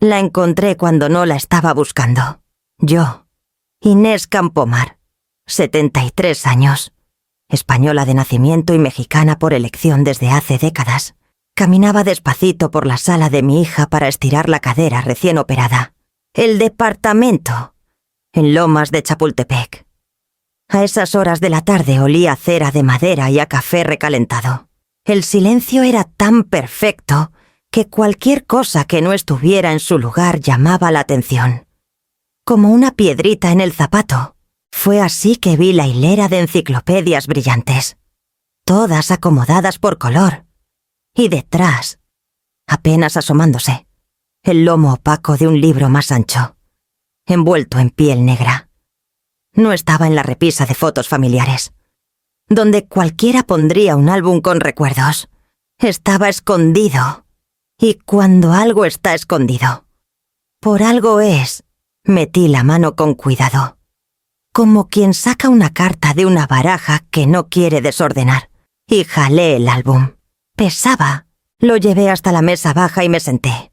La encontré cuando no la estaba buscando. Yo, Inés Campomar, 73 años, española de nacimiento y mexicana por elección desde hace décadas, caminaba despacito por la sala de mi hija para estirar la cadera recién operada. El departamento, en Lomas de Chapultepec. A esas horas de la tarde olía a cera de madera y a café recalentado. El silencio era tan perfecto que cualquier cosa que no estuviera en su lugar llamaba la atención. Como una piedrita en el zapato. Fue así que vi la hilera de enciclopedias brillantes, todas acomodadas por color. Y detrás, apenas asomándose, el lomo opaco de un libro más ancho, envuelto en piel negra. No estaba en la repisa de fotos familiares, donde cualquiera pondría un álbum con recuerdos. Estaba escondido. Y cuando algo está escondido, por algo es, metí la mano con cuidado, como quien saca una carta de una baraja que no quiere desordenar, y jalé el álbum. Pesaba. Lo llevé hasta la mesa baja y me senté,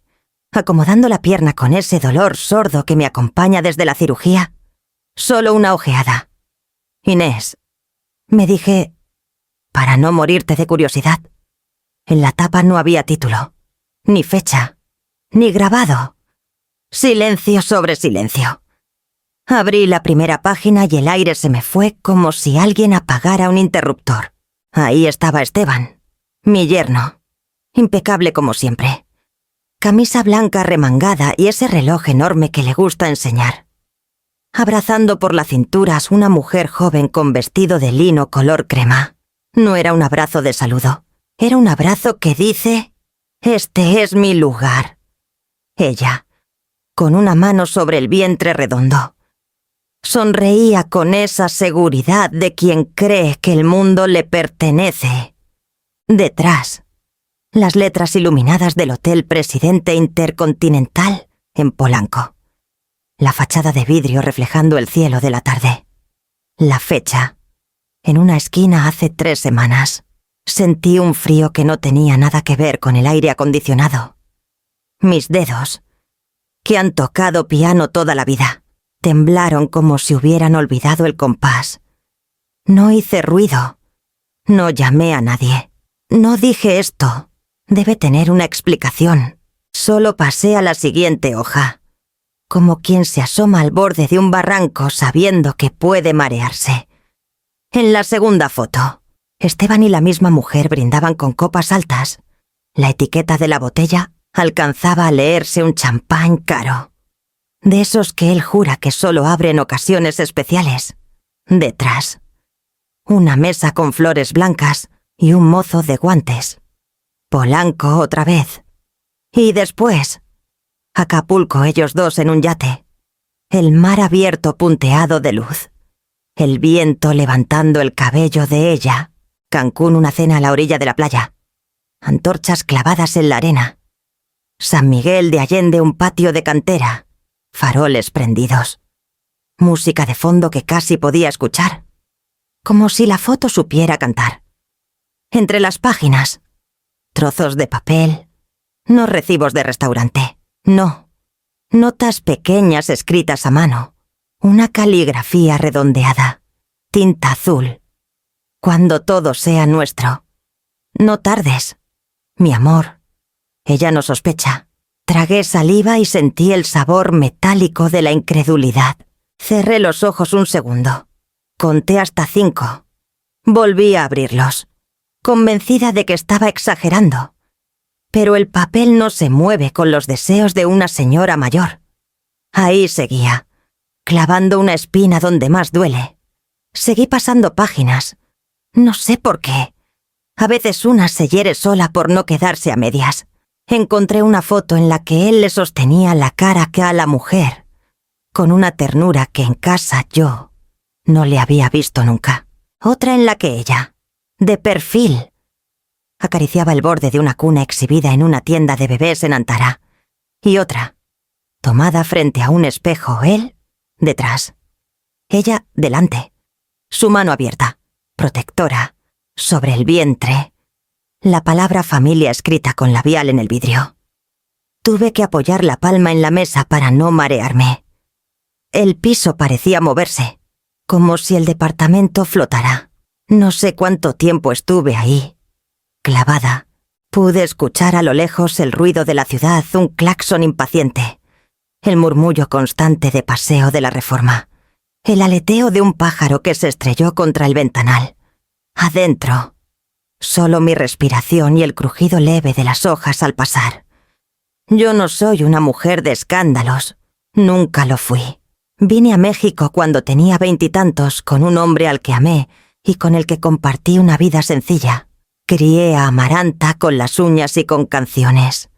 acomodando la pierna con ese dolor sordo que me acompaña desde la cirugía. Solo una ojeada. Inés, me dije, para no morirte de curiosidad. En la tapa no había título, ni fecha, ni grabado. Silencio sobre silencio. Abrí la primera página y el aire se me fue como si alguien apagara un interruptor. Ahí estaba Esteban, mi yerno, impecable como siempre. Camisa blanca remangada y ese reloj enorme que le gusta enseñar. Abrazando por la cintura a una mujer joven con vestido de lino color crema. No era un abrazo de saludo, era un abrazo que dice: «Este es mi lugar». Ella, con una mano sobre el vientre redondo, sonreía con esa seguridad de quien cree que el mundo le pertenece. Detrás, las letras iluminadas del Hotel Presidente Intercontinental en Polanco. La fachada de vidrio reflejando el cielo de la tarde. La fecha. En una esquina hace 3 semanas. Sentí un frío que no tenía nada que ver con el aire acondicionado. Mis dedos, que han tocado piano toda la vida, temblaron como si hubieran olvidado el compás. No hice ruido. No llamé a nadie. No dije esto. Debe tener una explicación. Solo pasé a la siguiente hoja, como quien se asoma al borde de un barranco sabiendo que puede marearse. En la segunda foto, Esteban y la misma mujer brindaban con copas altas. La etiqueta de la botella alcanzaba a leerse un champán caro, de esos que él jura que solo abre en ocasiones especiales. Detrás, una mesa con flores blancas y un mozo de guantes. Polanco otra vez. Y después, Acapulco, ellos dos en un yate. El mar abierto punteado de luz. El viento levantando el cabello de ella. Cancún, una cena a la orilla de la playa. Antorchas clavadas en la arena. San Miguel de Allende, un patio de cantera. Faroles prendidos. Música de fondo que casi podía escuchar. Como si la foto supiera cantar. Entre las páginas, trozos de papel, no recibos de restaurante, no. Notas pequeñas escritas a mano, una caligrafía redondeada, tinta azul. Cuando todo sea nuestro. No tardes, mi amor. Ella no sospecha. Tragué saliva y sentí el sabor metálico de la incredulidad. Cerré los ojos un segundo. Conté hasta 5. Volví a abrirlos, convencida de que estaba exagerando. Pero el papel no se mueve con los deseos de una señora mayor. Ahí seguía, clavando una espina donde más duele. Seguí pasando páginas. No sé por qué. A veces una se hiere sola por no quedarse a medias. Encontré una foto en la que él le sostenía la cara a la mujer, con una ternura que en casa yo no le había visto nunca. Otra en la que ella, de perfil, acariciaba el borde de una cuna exhibida en una tienda de bebés en Antara. Y otra, tomada frente a un espejo, él detrás, ella delante, su mano abierta, protectora, sobre el vientre, la palabra familia escrita con labial en el vidrio. Tuve que apoyar la palma en la mesa para no marearme. El piso parecía moverse, como si el departamento flotara. No sé cuánto tiempo estuve ahí, clavada. Pude escuchar a lo lejos el ruido de la ciudad, un claxon impaciente, el murmullo constante de paseo de la Reforma, el aleteo de un pájaro que se estrelló contra el ventanal. Adentro, solo mi respiración y el crujido leve de las hojas al pasar. Yo no soy una mujer de escándalos, nunca lo fui. Vine a México cuando tenía 20 y tantos con un hombre al que amé y con el que compartí una vida sencilla. Crié a Amaranta con las uñas y con canciones.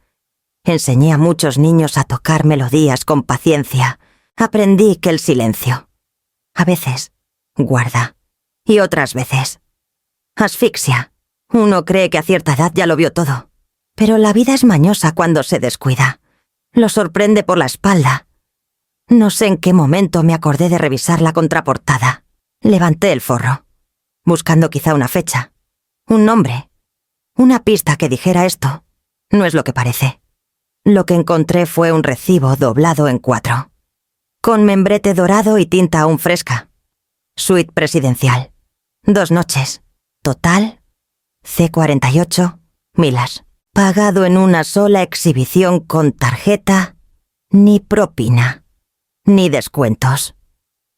Enseñé a muchos niños a tocar melodías con paciencia. Aprendí que el silencio, a veces, guarda, y otras veces, asfixia. Uno cree que a cierta edad ya lo vio todo. Pero la vida es mañosa cuando se descuida. Lo sorprende por la espalda. No sé en qué momento me acordé de revisar la contraportada. Levanté el forro, buscando quizá una fecha, un nombre, una pista que dijera esto. No es lo que parece. Lo que encontré fue un recibo doblado en 4, con membrete dorado y tinta aún fresca. Suite presidencial. 2 noches. Total, C48, Milas. Pagado en una sola exhibición con tarjeta, ni propina, ni descuentos.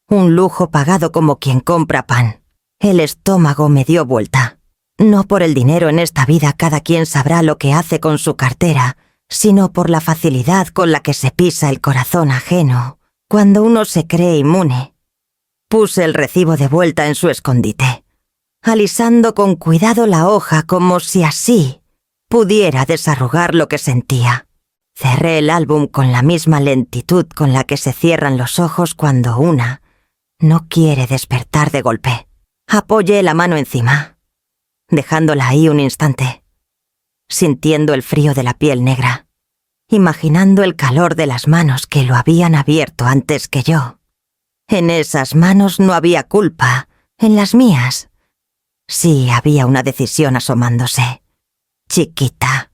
Un lujo pagado como quien compra pan. El estómago me dio vuelta. No por el dinero en esta vida cada quien sabrá lo que hace con su cartera, sino por la facilidad con la que se pisa el corazón ajeno cuando uno se cree inmune. Puse el recibo de vuelta en su escondite, alisando con cuidado la hoja como si así pudiera desarrugar lo que sentía. Cerré el álbum con la misma lentitud con la que se cierran los ojos cuando una no quiere despertar de golpe. Apoyé la mano encima, dejándola ahí un instante, sintiendo el frío de la piel negra, imaginando el calor de las manos que lo habían abierto antes que yo. En esas manos no había culpa, en las mías sí había una decisión asomándose. Chiquita,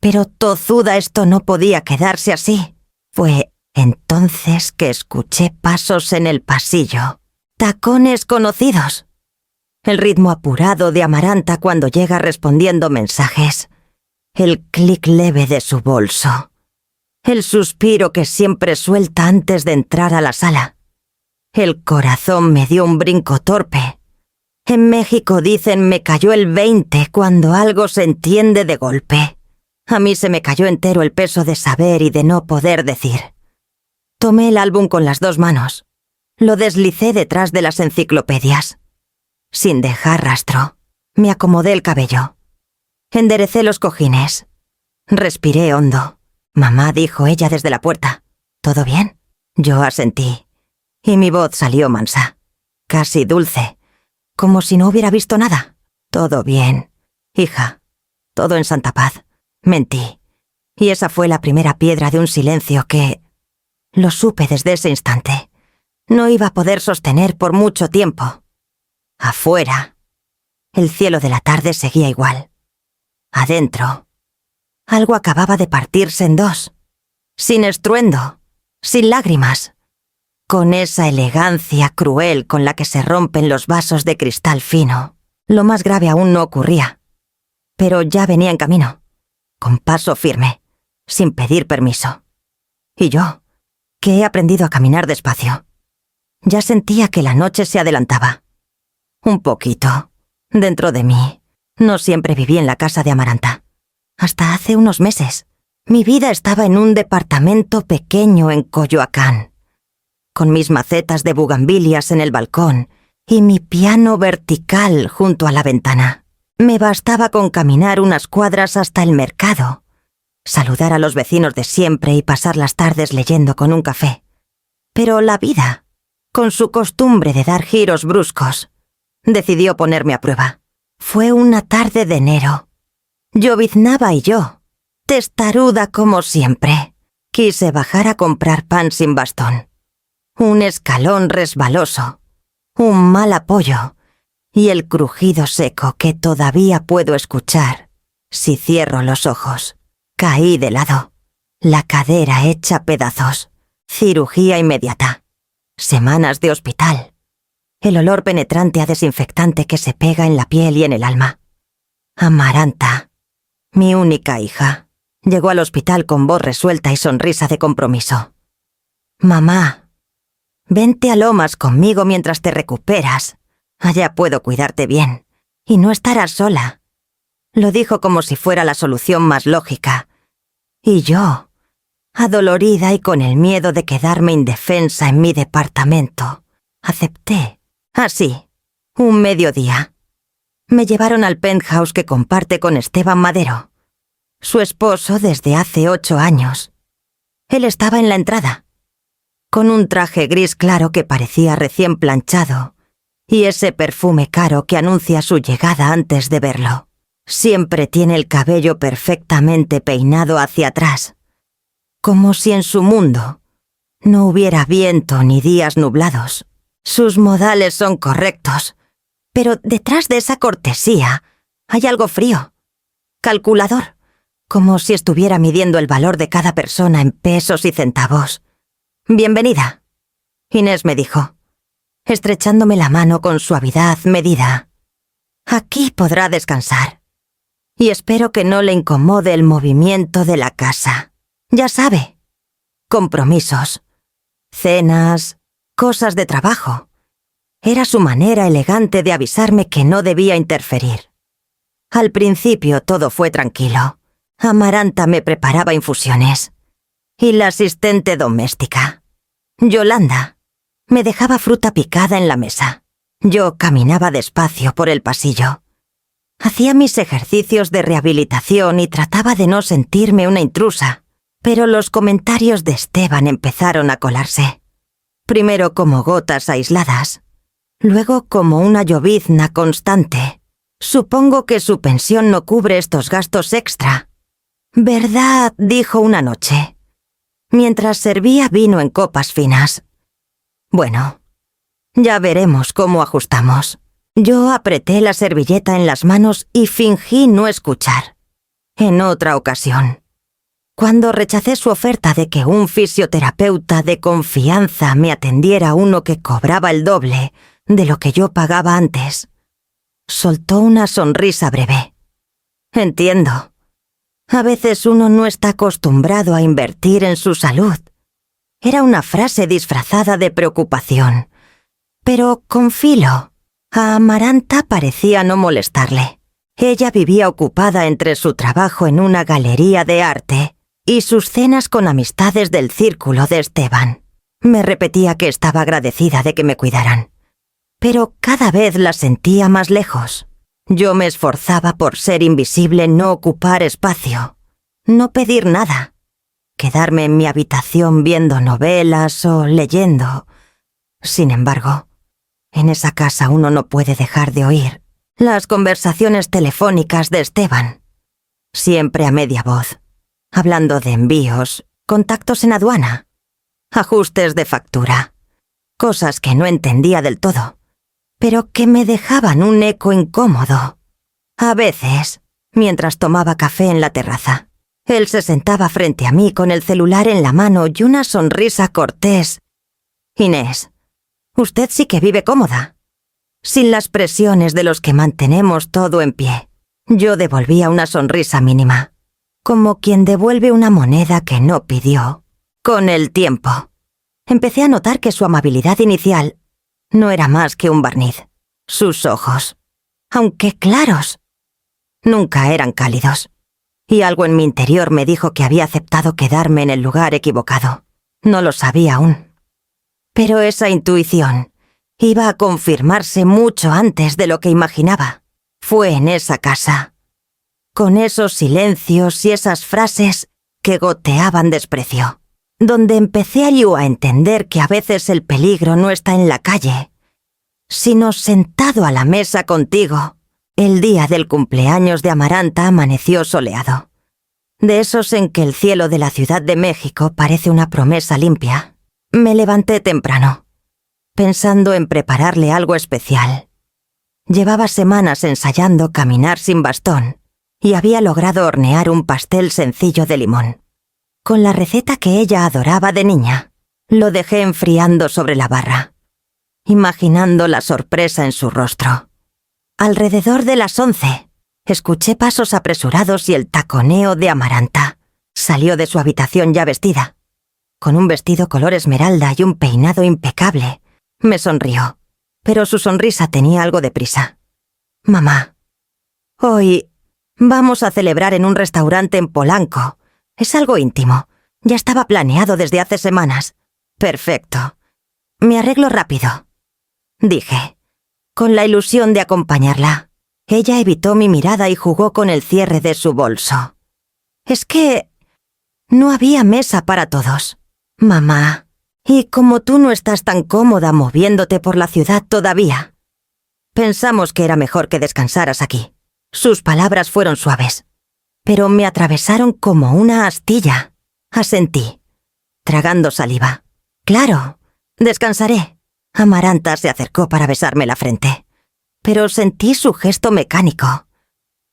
pero tozuda, esto no podía quedarse así. Fue entonces que escuché pasos en el pasillo, tacones conocidos, el ritmo apurado de Amaranta cuando llega respondiendo mensajes, el clic leve de su bolso, el suspiro que siempre suelta antes de entrar a la sala. El corazón me dio un brinco torpe. En México dicen me cayó el 20 cuando algo se entiende de golpe. A mí se me cayó entero el peso de saber y de no poder decir. Tomé el álbum con las 2 manos. Lo deslicé detrás de las enciclopedias. Sin dejar rastro, me acomodé el cabello. Enderecé los cojines. Respiré hondo. Mamá, dijo ella desde la puerta. ¿Todo bien? Yo asentí. Y mi voz salió mansa, casi dulce, como si no hubiera visto nada. Todo bien, hija. Todo en santa paz. Mentí. Y esa fue la primera piedra de un silencio que, lo supe desde ese instante, no iba a poder sostener por mucho tiempo. Afuera, el cielo de la tarde seguía igual. Adentro, algo acababa de partirse en 2, sin estruendo, sin lágrimas, con esa elegancia cruel con la que se rompen los vasos de cristal fino. Lo más grave aún no ocurría, pero ya venía en camino, con paso firme, sin pedir permiso. Y yo, que he aprendido a caminar despacio, ya sentía que la noche se adelantaba. Un poquito, dentro de mí. No siempre viví en la casa de Amaranta. Hasta hace unos meses, mi vida estaba en un departamento pequeño en Coyoacán, con mis macetas de bugambilias en el balcón y mi piano vertical junto a la ventana. Me bastaba con caminar unas cuadras hasta el mercado, saludar a los vecinos de siempre y pasar las tardes leyendo con un café. Pero la vida, con su costumbre de dar giros bruscos, decidió ponerme a prueba. Fue una tarde de enero. Lloviznaba y yo, testaruda como siempre, quise bajar a comprar pan sin bastón. Un escalón resbaloso, un mal apoyo y el crujido seco que todavía puedo escuchar si cierro los ojos. Caí de lado. La cadera hecha pedazos. Cirugía inmediata. Semanas de hospital. El olor penetrante a desinfectante que se pega en la piel y en el alma. Amaranta, mi única hija, llegó al hospital con voz resuelta y sonrisa de compromiso. Mamá, vente a Lomas conmigo mientras te recuperas. Allá puedo cuidarte bien. Y no estarás sola. Lo dijo como si fuera la solución más lógica. Y yo, adolorida y con el miedo de quedarme indefensa en mi departamento, acepté. Así, un mediodía. Me llevaron al penthouse que comparte con Esteban Madero, su esposo desde hace 8 años. Él estaba en la entrada, con un traje gris claro que parecía recién planchado, y ese perfume caro que anuncia su llegada antes de verlo. Siempre tiene el cabello perfectamente peinado hacia atrás, como si en su mundo no hubiera viento ni días nublados. Sus modales son correctos, pero detrás de esa cortesía hay algo frío, calculador, como si estuviera midiendo el valor de cada persona en pesos y centavos. «Bienvenida», Inés me dijo, estrechándome la mano con suavidad medida. «Aquí podrá descansar. Y espero que no le incomode el movimiento de la casa. Ya sabe, compromisos, cenas, cosas de trabajo». Era su manera elegante de avisarme que no debía interferir. Al principio todo fue tranquilo. Amaranta me preparaba infusiones. Y la asistente doméstica, Yolanda, me dejaba fruta picada en la mesa. Yo caminaba despacio por el pasillo. Hacía mis ejercicios de rehabilitación y trataba de no sentirme una intrusa, pero los comentarios de Esteban empezaron a colarse. Primero como gotas aisladas, luego como una llovizna constante. Supongo que su pensión no cubre estos gastos extra. «¿Verdad?», dijo una noche, mientras servía vino en copas finas. «Bueno, ya veremos cómo ajustamos». Yo apreté la servilleta en las manos y fingí no escuchar. En otra ocasión, cuando rechacé su oferta de que un fisioterapeuta de confianza me atendiera uno que cobraba el doble de lo que yo pagaba antes, soltó una sonrisa breve. «Entiendo. A veces uno no está acostumbrado a invertir en su salud». Era una frase disfrazada de preocupación, pero con filo. A Amaranta parecía no molestarle. Ella vivía ocupada entre su trabajo en una galería de arte y sus cenas con amistades del círculo de Esteban. Me repetía que estaba agradecida de que me cuidaran, pero cada vez la sentía más lejos. Yo me esforzaba por ser invisible, no ocupar espacio, no pedir nada, quedarme en mi habitación viendo novelas o leyendo. Sin embargo, en esa casa uno no puede dejar de oír las conversaciones telefónicas de Esteban, siempre a media voz, hablando de envíos, contactos en aduana, ajustes de factura, cosas que no entendía del todo, pero que me dejaban un eco incómodo. A veces, mientras tomaba café en la terraza, él se sentaba frente a mí con el celular en la mano y una sonrisa cortés. «Inés, usted sí que vive cómoda, sin las presiones de los que mantenemos todo en pie». Yo devolvía una sonrisa mínima, como quien devuelve una moneda que no pidió. Con el tiempo, empecé a notar que su amabilidad inicial no era más que un barniz. Sus ojos, aunque claros, nunca eran cálidos, y algo en mi interior me dijo que había aceptado quedarme en el lugar equivocado. No lo sabía aún, pero esa intuición iba a confirmarse mucho antes de lo que imaginaba. Fue en esa casa, con esos silencios y esas frases que goteaban desprecio, donde empecé yo a entender que a veces el peligro no está en la calle, sino sentado a la mesa contigo. El día del cumpleaños de Amaranta amaneció soleado, de esos en que el cielo de la Ciudad de México parece una promesa limpia. Me levanté temprano, pensando en prepararle algo especial. Llevaba semanas ensayando caminar sin bastón y había logrado hornear un pastel sencillo de limón. con la receta que ella adoraba de niña. Lo dejé enfriando sobre la barra, imaginando la sorpresa en su rostro. Alrededor de las 11, escuché pasos apresurados y el taconeo de Amaranta. Salió de su habitación ya vestida, con un vestido color esmeralda y un peinado impecable. Me sonrió, pero su sonrisa tenía algo de prisa. «Mamá, hoy vamos a celebrar en un restaurante en Polanco. Es algo íntimo. Ya estaba planeado desde hace semanas». «Perfecto. Me arreglo rápido», dije, con la ilusión de acompañarla. Ella evitó mi mirada y jugó con el cierre de su bolso. «Es que no había mesa para todos, mamá. Y como tú no estás tan cómoda moviéndote por la ciudad todavía, pensamos que era mejor que descansaras aquí». Sus palabras fueron suaves, pero me atravesaron como una astilla. Asentí, tragando saliva. «Claro, descansaré». Amaranta se acercó para besarme la frente, pero sentí su gesto mecánico,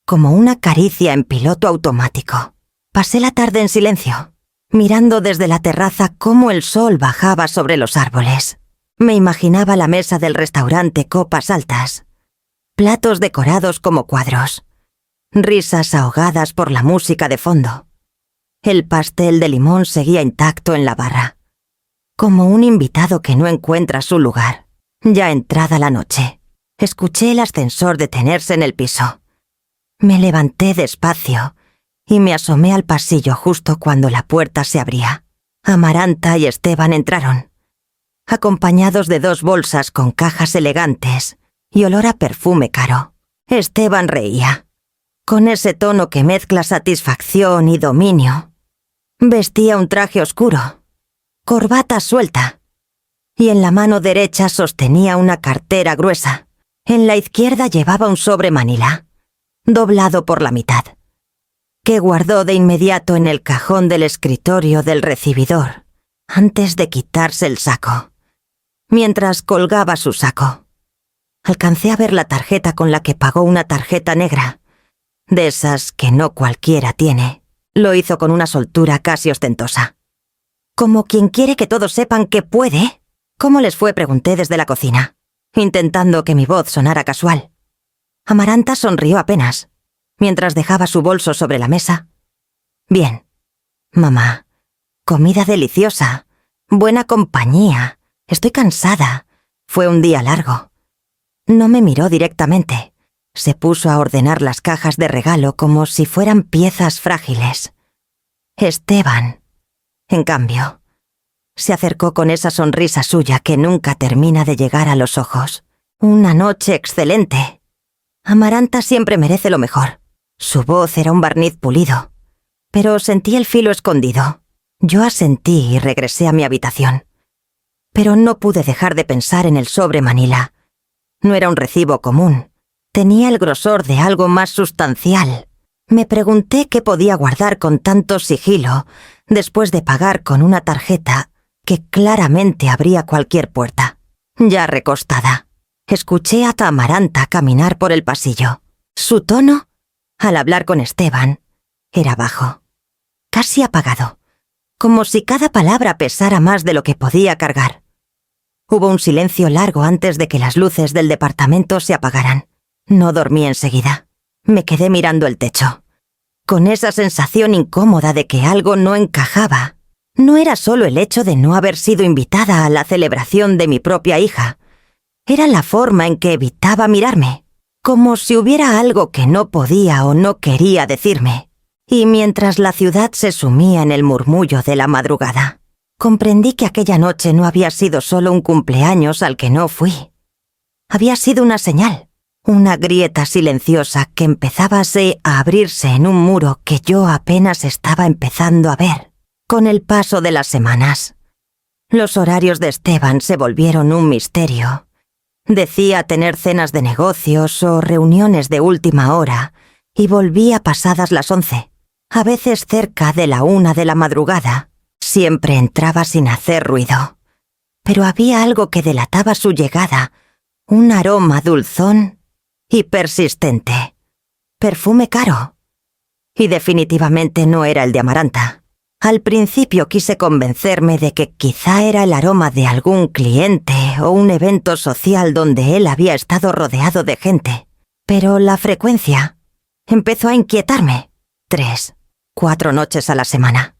como una caricia en piloto automático. Pasé la tarde en silencio, mirando desde la terraza cómo el sol bajaba sobre los árboles. Me imaginaba la mesa del restaurante, copas altas, platos decorados como cuadros, risas ahogadas por la música de fondo. El pastel de limón seguía intacto en la barra, como un invitado que no encuentra su lugar. Ya entrada la noche, escuché el ascensor detenerse en el piso. Me levanté despacio y me asomé al pasillo justo cuando la puerta se abría. Amaranta y Esteban entraron, acompañados de 2 bolsas con cajas elegantes y olor a perfume caro. Esteban reía, con ese tono que mezcla satisfacción y dominio. Vestía un traje oscuro, corbata suelta, y en la mano derecha sostenía una cartera gruesa. En la izquierda llevaba un sobre manila, doblado por la mitad, que guardó de inmediato en el cajón del escritorio del recibidor, antes de quitarse el saco. Mientras colgaba su saco, alcancé a ver la tarjeta con la que pagó, una tarjeta negra, de esas que no cualquiera tiene. Lo hizo con una soltura casi ostentosa, como quien quiere que todos sepan que puede. «¿Cómo les fue?», pregunté desde la cocina, intentando que mi voz sonara casual. Amaranta sonrió apenas, mientras dejaba su bolso sobre la mesa. «Bien, mamá. Comida deliciosa. Buena compañía. Estoy cansada. Fue un día largo». No me miró directamente. Se puso a ordenar las cajas de regalo como si fueran piezas frágiles. Esteban, en cambio, se acercó con esa sonrisa suya que nunca termina de llegar a los ojos. «Una noche excelente. Amaranta siempre merece lo mejor». Su voz era un barniz pulido, pero sentí el filo escondido. Yo asentí y regresé a mi habitación, pero no pude dejar de pensar en el sobre manila. No era un recibo común, tenía el grosor de algo más sustancial. Me pregunté qué podía guardar con tanto sigilo después de pagar con una tarjeta que claramente abría cualquier puerta. Ya recostada, escuché a Amaranta caminar por el pasillo. Su tono, al hablar con Esteban, era bajo, casi apagado, como si cada palabra pesara más de lo que podía cargar. Hubo un silencio largo antes de que las luces del departamento se apagaran. No dormí enseguida. Me quedé mirando el techo, con esa sensación incómoda de que algo no encajaba. No era solo el hecho de no haber sido invitada a la celebración de mi propia hija. Era la forma en que evitaba mirarme, como si hubiera algo que no podía o no quería decirme. Y mientras la ciudad se sumía en el murmullo de la madrugada, comprendí que aquella noche no había sido solo un cumpleaños al que no fui. Había sido una señal, una grieta silenciosa que empezaba a abrirse en un muro que yo apenas estaba empezando a ver. Con el paso de las semanas, los horarios de Esteban se volvieron un misterio. Decía tener cenas de negocios o reuniones de última hora y volvía pasadas las 11, a veces cerca de la 1 de la madrugada. Siempre entraba sin hacer ruido, pero había algo que delataba su llegada, un aroma dulzón y persistente. Perfume caro. Y definitivamente no era el de Amaranta. Al principio quise convencerme de que quizá era el aroma de algún cliente o un evento social donde él había estado rodeado de gente, pero la frecuencia empezó a inquietarme. 3, 4 noches a la semana.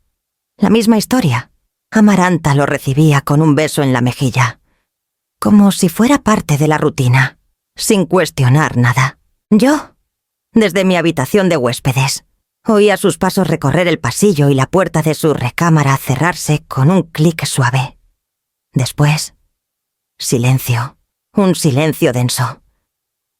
La misma historia. Amaranta lo recibía con un beso en la mejilla, como si fuera parte de la rutina, sin cuestionar nada. Yo, desde mi habitación de huéspedes, oía sus pasos recorrer el pasillo y la puerta de su recámara cerrarse con un clic suave. Después, silencio, un silencio denso,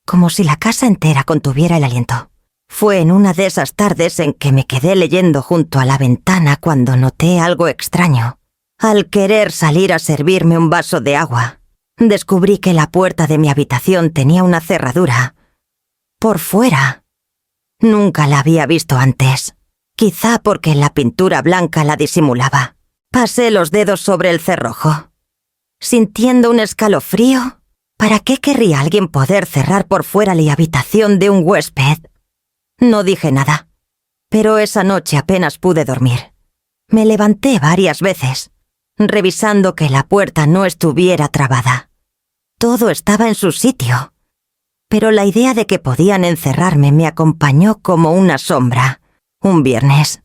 como si la casa entera contuviera el aliento. Fue en una de esas tardes en que me quedé leyendo junto a la ventana cuando noté algo extraño. Al querer salir a servirme un vaso de agua, descubrí que la puerta de mi habitación tenía una cerradura por fuera. Nunca la había visto antes, quizá porque la pintura blanca la disimulaba. Pasé los dedos sobre el cerrojo, sintiendo un escalofrío. ¿Para qué querría alguien poder cerrar por fuera la habitación de un huésped? No dije nada, pero esa noche apenas pude dormir. Me levanté varias veces, revisando que la puerta no estuviera trabada. Todo estaba en su sitio, pero la idea de que podían encerrarme me acompañó como una sombra. Un viernes,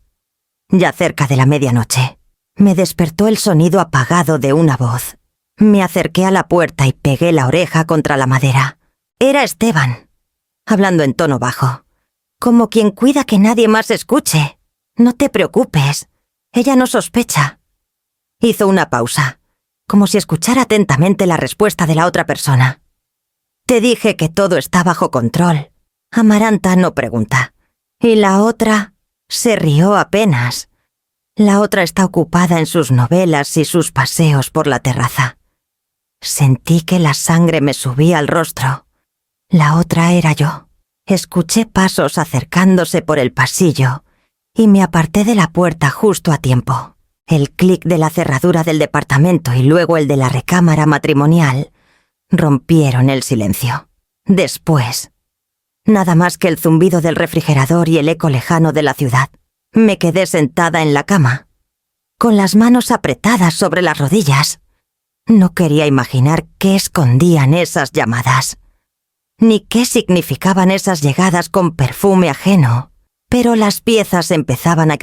ya cerca de la medianoche, me despertó el sonido apagado de una voz. Me acerqué a la puerta y pegué la oreja contra la madera. Era Esteban, hablando en tono bajo, como quien cuida que nadie más escuche. No te preocupes, ella no sospecha. Hizo una pausa, como si escuchara atentamente la respuesta de la otra persona. Te dije que todo está bajo control. Amaranta no pregunta. Y la otra se rió apenas. La otra está ocupada en sus novelas y sus paseos por la terraza. Sentí que la sangre me subía al rostro. La otra era yo. Escuché pasos acercándose por el pasillo y me aparté de la puerta justo a tiempo. El clic de la cerradura del departamento y luego el de la recámara matrimonial rompieron el silencio. Después, nada más que el zumbido del refrigerador y el eco lejano de la ciudad. Me quedé sentada en la cama, con las manos apretadas sobre las rodillas. No quería imaginar qué escondían esas llamadas, ni qué significaban esas llegadas con perfume ajeno. Pero las piezas empezaban a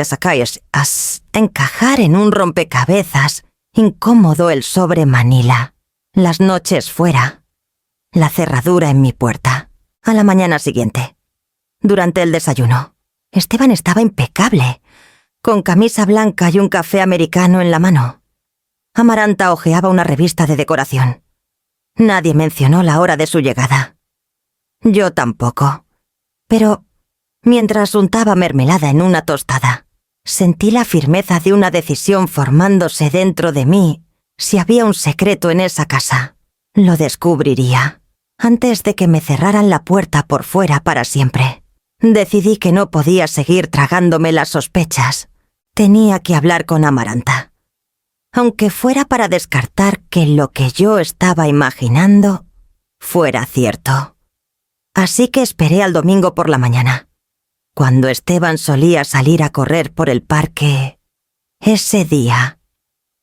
encajar en un rompecabezas incómodo. El sobre Manila, las noches fuera, la cerradura en mi puerta. A la mañana siguiente, durante el desayuno, Esteban estaba impecable, con camisa blanca y un café americano en la mano. Amaranta hojeaba una revista de decoración. Nadie mencionó la hora de su llegada. Yo tampoco, pero mientras untaba mermelada en una tostada, sentí la firmeza de una decisión formándose dentro de mí. Si había un secreto en esa casa, lo descubriría antes de que me cerraran la puerta por fuera para siempre. Decidí que no podía seguir tragándome las sospechas. Tenía que hablar con Amaranta, aunque fuera para descartar que lo que yo estaba imaginando fuera cierto. Así que esperé al domingo por la mañana, cuando Esteban solía salir a correr por el parque. Ese día,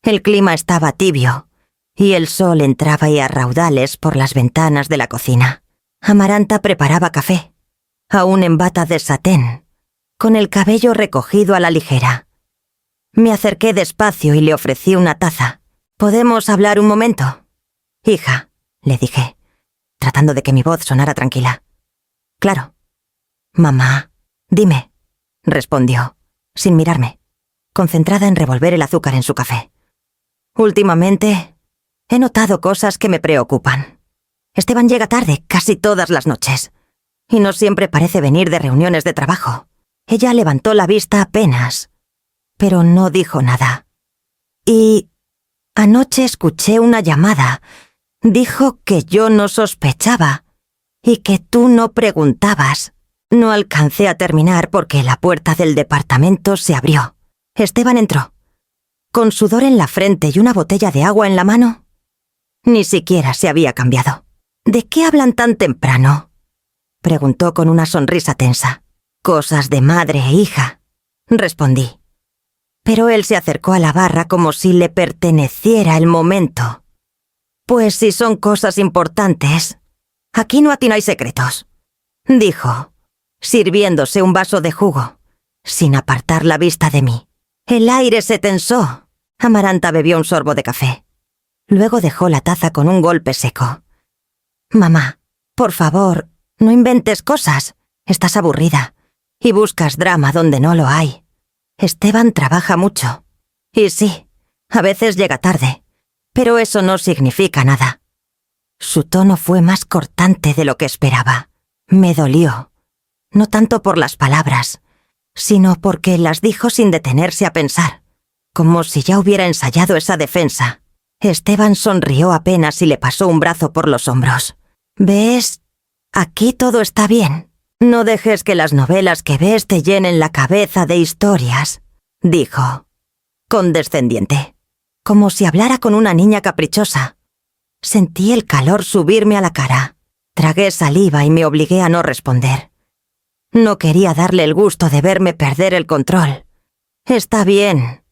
el clima estaba tibio y el sol entraba a raudales por las ventanas de la cocina. Amaranta preparaba café, aún en bata de satén, con el cabello recogido a la ligera. Me acerqué despacio y le ofrecí una taza. ¿Podemos hablar un momento? Hija, le dije, tratando de que mi voz sonara tranquila. Claro. Mamá, dime, respondió, sin mirarme, concentrada en revolver el azúcar en su café. Últimamente, he notado cosas que me preocupan. Esteban llega tarde casi todas las noches, y no siempre parece venir de reuniones de trabajo. Ella levantó la vista apenas, pero no dijo nada. Y anoche escuché una llamada. Dijo que yo no sospechaba y que tú no preguntabas. No alcancé a terminar porque la puerta del departamento se abrió. Esteban entró, con sudor en la frente y una botella de agua en la mano. Ni siquiera se había cambiado. ¿De qué hablan tan temprano?, preguntó con una sonrisa tensa. Cosas de madre e hija, respondí. pero él se acercó a la barra como si le perteneciera el momento. «Pues si son cosas importantes, aquí no hay secretos», dijo, sirviéndose un vaso de jugo, sin apartar la vista de mí. El aire se tensó. Amaranta bebió un sorbo de café. Luego dejó la taza con un golpe seco. «Mamá, por favor, no inventes cosas. Estás aburrida y buscas drama donde no lo hay. Esteban trabaja mucho. Y sí, a veces llega tarde, pero eso no significa nada». Su tono fue más cortante de lo que esperaba. Me dolió. No tanto por las palabras, sino porque las dijo sin detenerse a pensar, como si ya hubiera ensayado esa defensa. Esteban sonrió apenas y le pasó un brazo por los hombros. «¿Ves? Aquí todo está bien. No dejes que las novelas que ves te llenen la cabeza de historias», dijo, condescendiente, como si hablara con una niña caprichosa. Sentí el calor subirme a la cara. Tragué saliva y me obligué a no responder. No quería darle el gusto de verme perder el control. «Está bien»,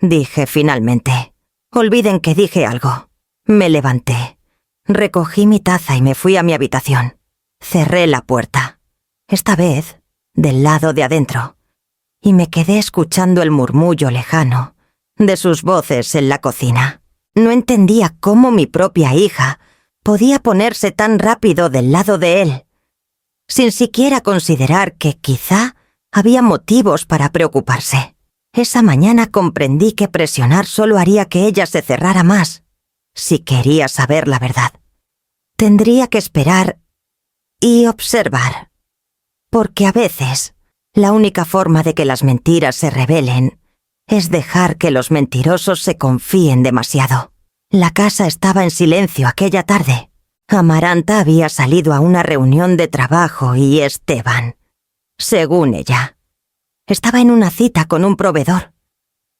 dije finalmente. Olviden que dije algo. Me levanté. Recogí mi taza y me fui a mi habitación. Cerré la puerta, esta vez del lado de adentro, y me quedé escuchando el murmullo lejano de sus voces en la cocina. No entendía cómo mi propia hija podía ponerse tan rápido del lado de él, sin siquiera considerar que quizá había motivos para preocuparse. Esa mañana comprendí que presionar solo haría que ella se cerrara más. Si quería saber la verdad, tendría que esperar y observar. Porque a veces, la única forma de que las mentiras se revelen es dejar que los mentirosos se confíen demasiado. La casa estaba en silencio aquella tarde. Amaranta había salido a una reunión de trabajo y Esteban, según ella, estaba en una cita con un proveedor.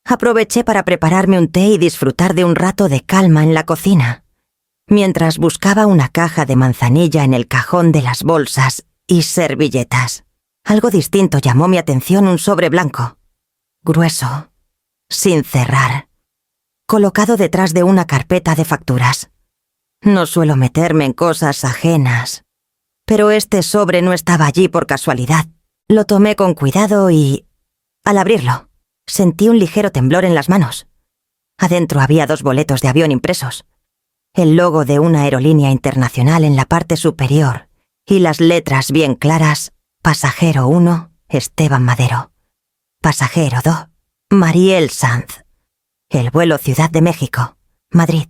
Aproveché para prepararme un té y disfrutar de un rato de calma en la cocina, mientras buscaba una caja de manzanilla en el cajón de las bolsas y servilletas. Algo distinto llamó mi atención: un sobre blanco, grueso, sin cerrar, colocado detrás de una carpeta de facturas. No suelo meterme en cosas ajenas, pero este sobre no estaba allí por casualidad. Lo tomé con cuidado y, al abrirlo, sentí un ligero temblor en las manos. Adentro había 2 boletos de avión impresos, el logo de una aerolínea internacional en la parte superior y las letras bien claras: Pasajero 1, Esteban Madero. Pasajero 2, Mariel Sanz. El vuelo Ciudad de México, Madrid,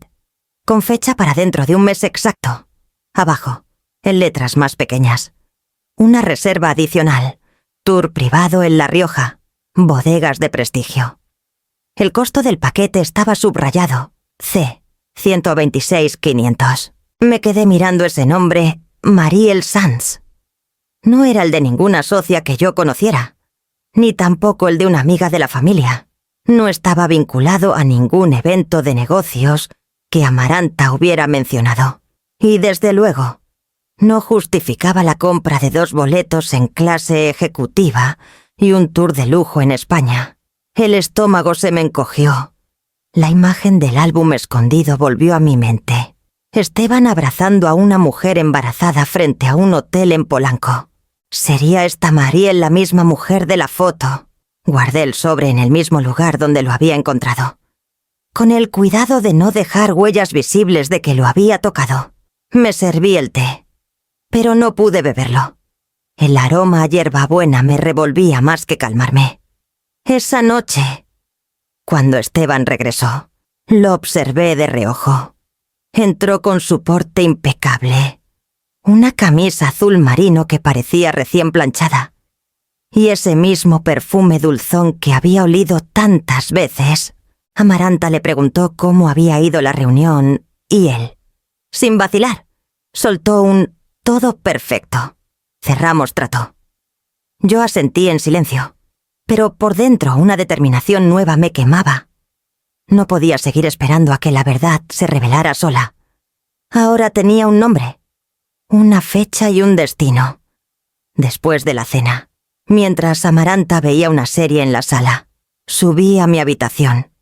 con fecha para dentro de un mes exacto. Abajo, en letras más pequeñas, una reserva adicional: tour privado en La Rioja, bodegas de prestigio. El costo del paquete estaba subrayado: C, 126.500. Me quedé mirando ese nombre, Mariel Sanz. No era el de ninguna socia que yo conociera, ni tampoco el de una amiga de la familia. No estaba vinculado a ningún evento de negocios que Amaranta hubiera mencionado. Y desde luego, no justificaba la compra de 2 boletos en clase ejecutiva y un tour de lujo en España. El estómago se me encogió. La imagen del álbum escondido volvió a mi mente. Esteban abrazando a una mujer embarazada frente a un hotel en Polanco. ¿Sería esta Mariel la misma mujer de la foto? Guardé el sobre en el mismo lugar donde lo había encontrado, con el cuidado de no dejar huellas visibles de que lo había tocado. Me serví el té, pero no pude beberlo. El aroma a hierbabuena me revolvía más que calmarme. Esa noche, cuando Esteban regresó, lo observé de reojo. Entró con su porte impecable, una camisa azul marino que parecía recién planchada, y ese mismo perfume dulzón que había olido tantas veces. Amaranta le preguntó cómo había ido la reunión y él, sin vacilar, soltó un «todo perfecto. Cerramos trato». Yo asentí en silencio, pero por dentro una determinación nueva me quemaba. No podía seguir esperando a que la verdad se revelara sola. Ahora tenía un nombre, una fecha y un destino. Después de la cena, mientras Amaranta veía una serie en la sala, Subí a mi habitación.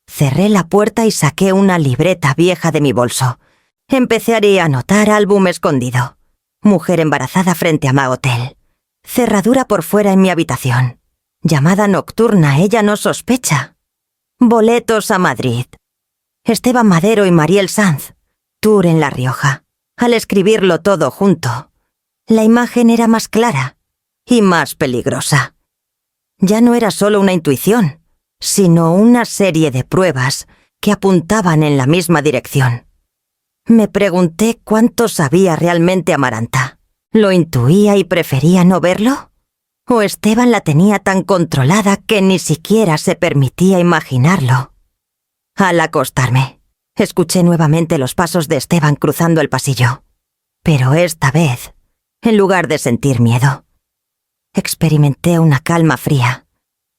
Cerré la puerta y saqué una libreta vieja de mi bolso. Empecé a anotar álbum escondido. Mujer embarazada frente a Ma Hotel. Cerradura por fuera en mi habitación. Llamada nocturna, ella no sospecha. Boletos a Madrid. Esteban Madero y Mariel Sanz. Tour en La Rioja. Al escribirlo todo junto, la imagen era más clara y más peligrosa. Ya no era solo una intuición, sino una serie de pruebas que apuntaban en la misma dirección. Me pregunté cuánto sabía realmente Amaranta. ¿Lo intuía y prefería no verlo? ¿O Esteban la tenía tan controlada que ni siquiera se permitía imaginarlo? Al acostarme, escuché nuevamente los pasos de Esteban cruzando el pasillo. Pero esta vez, en lugar de sentir miedo, experimenté una calma fría.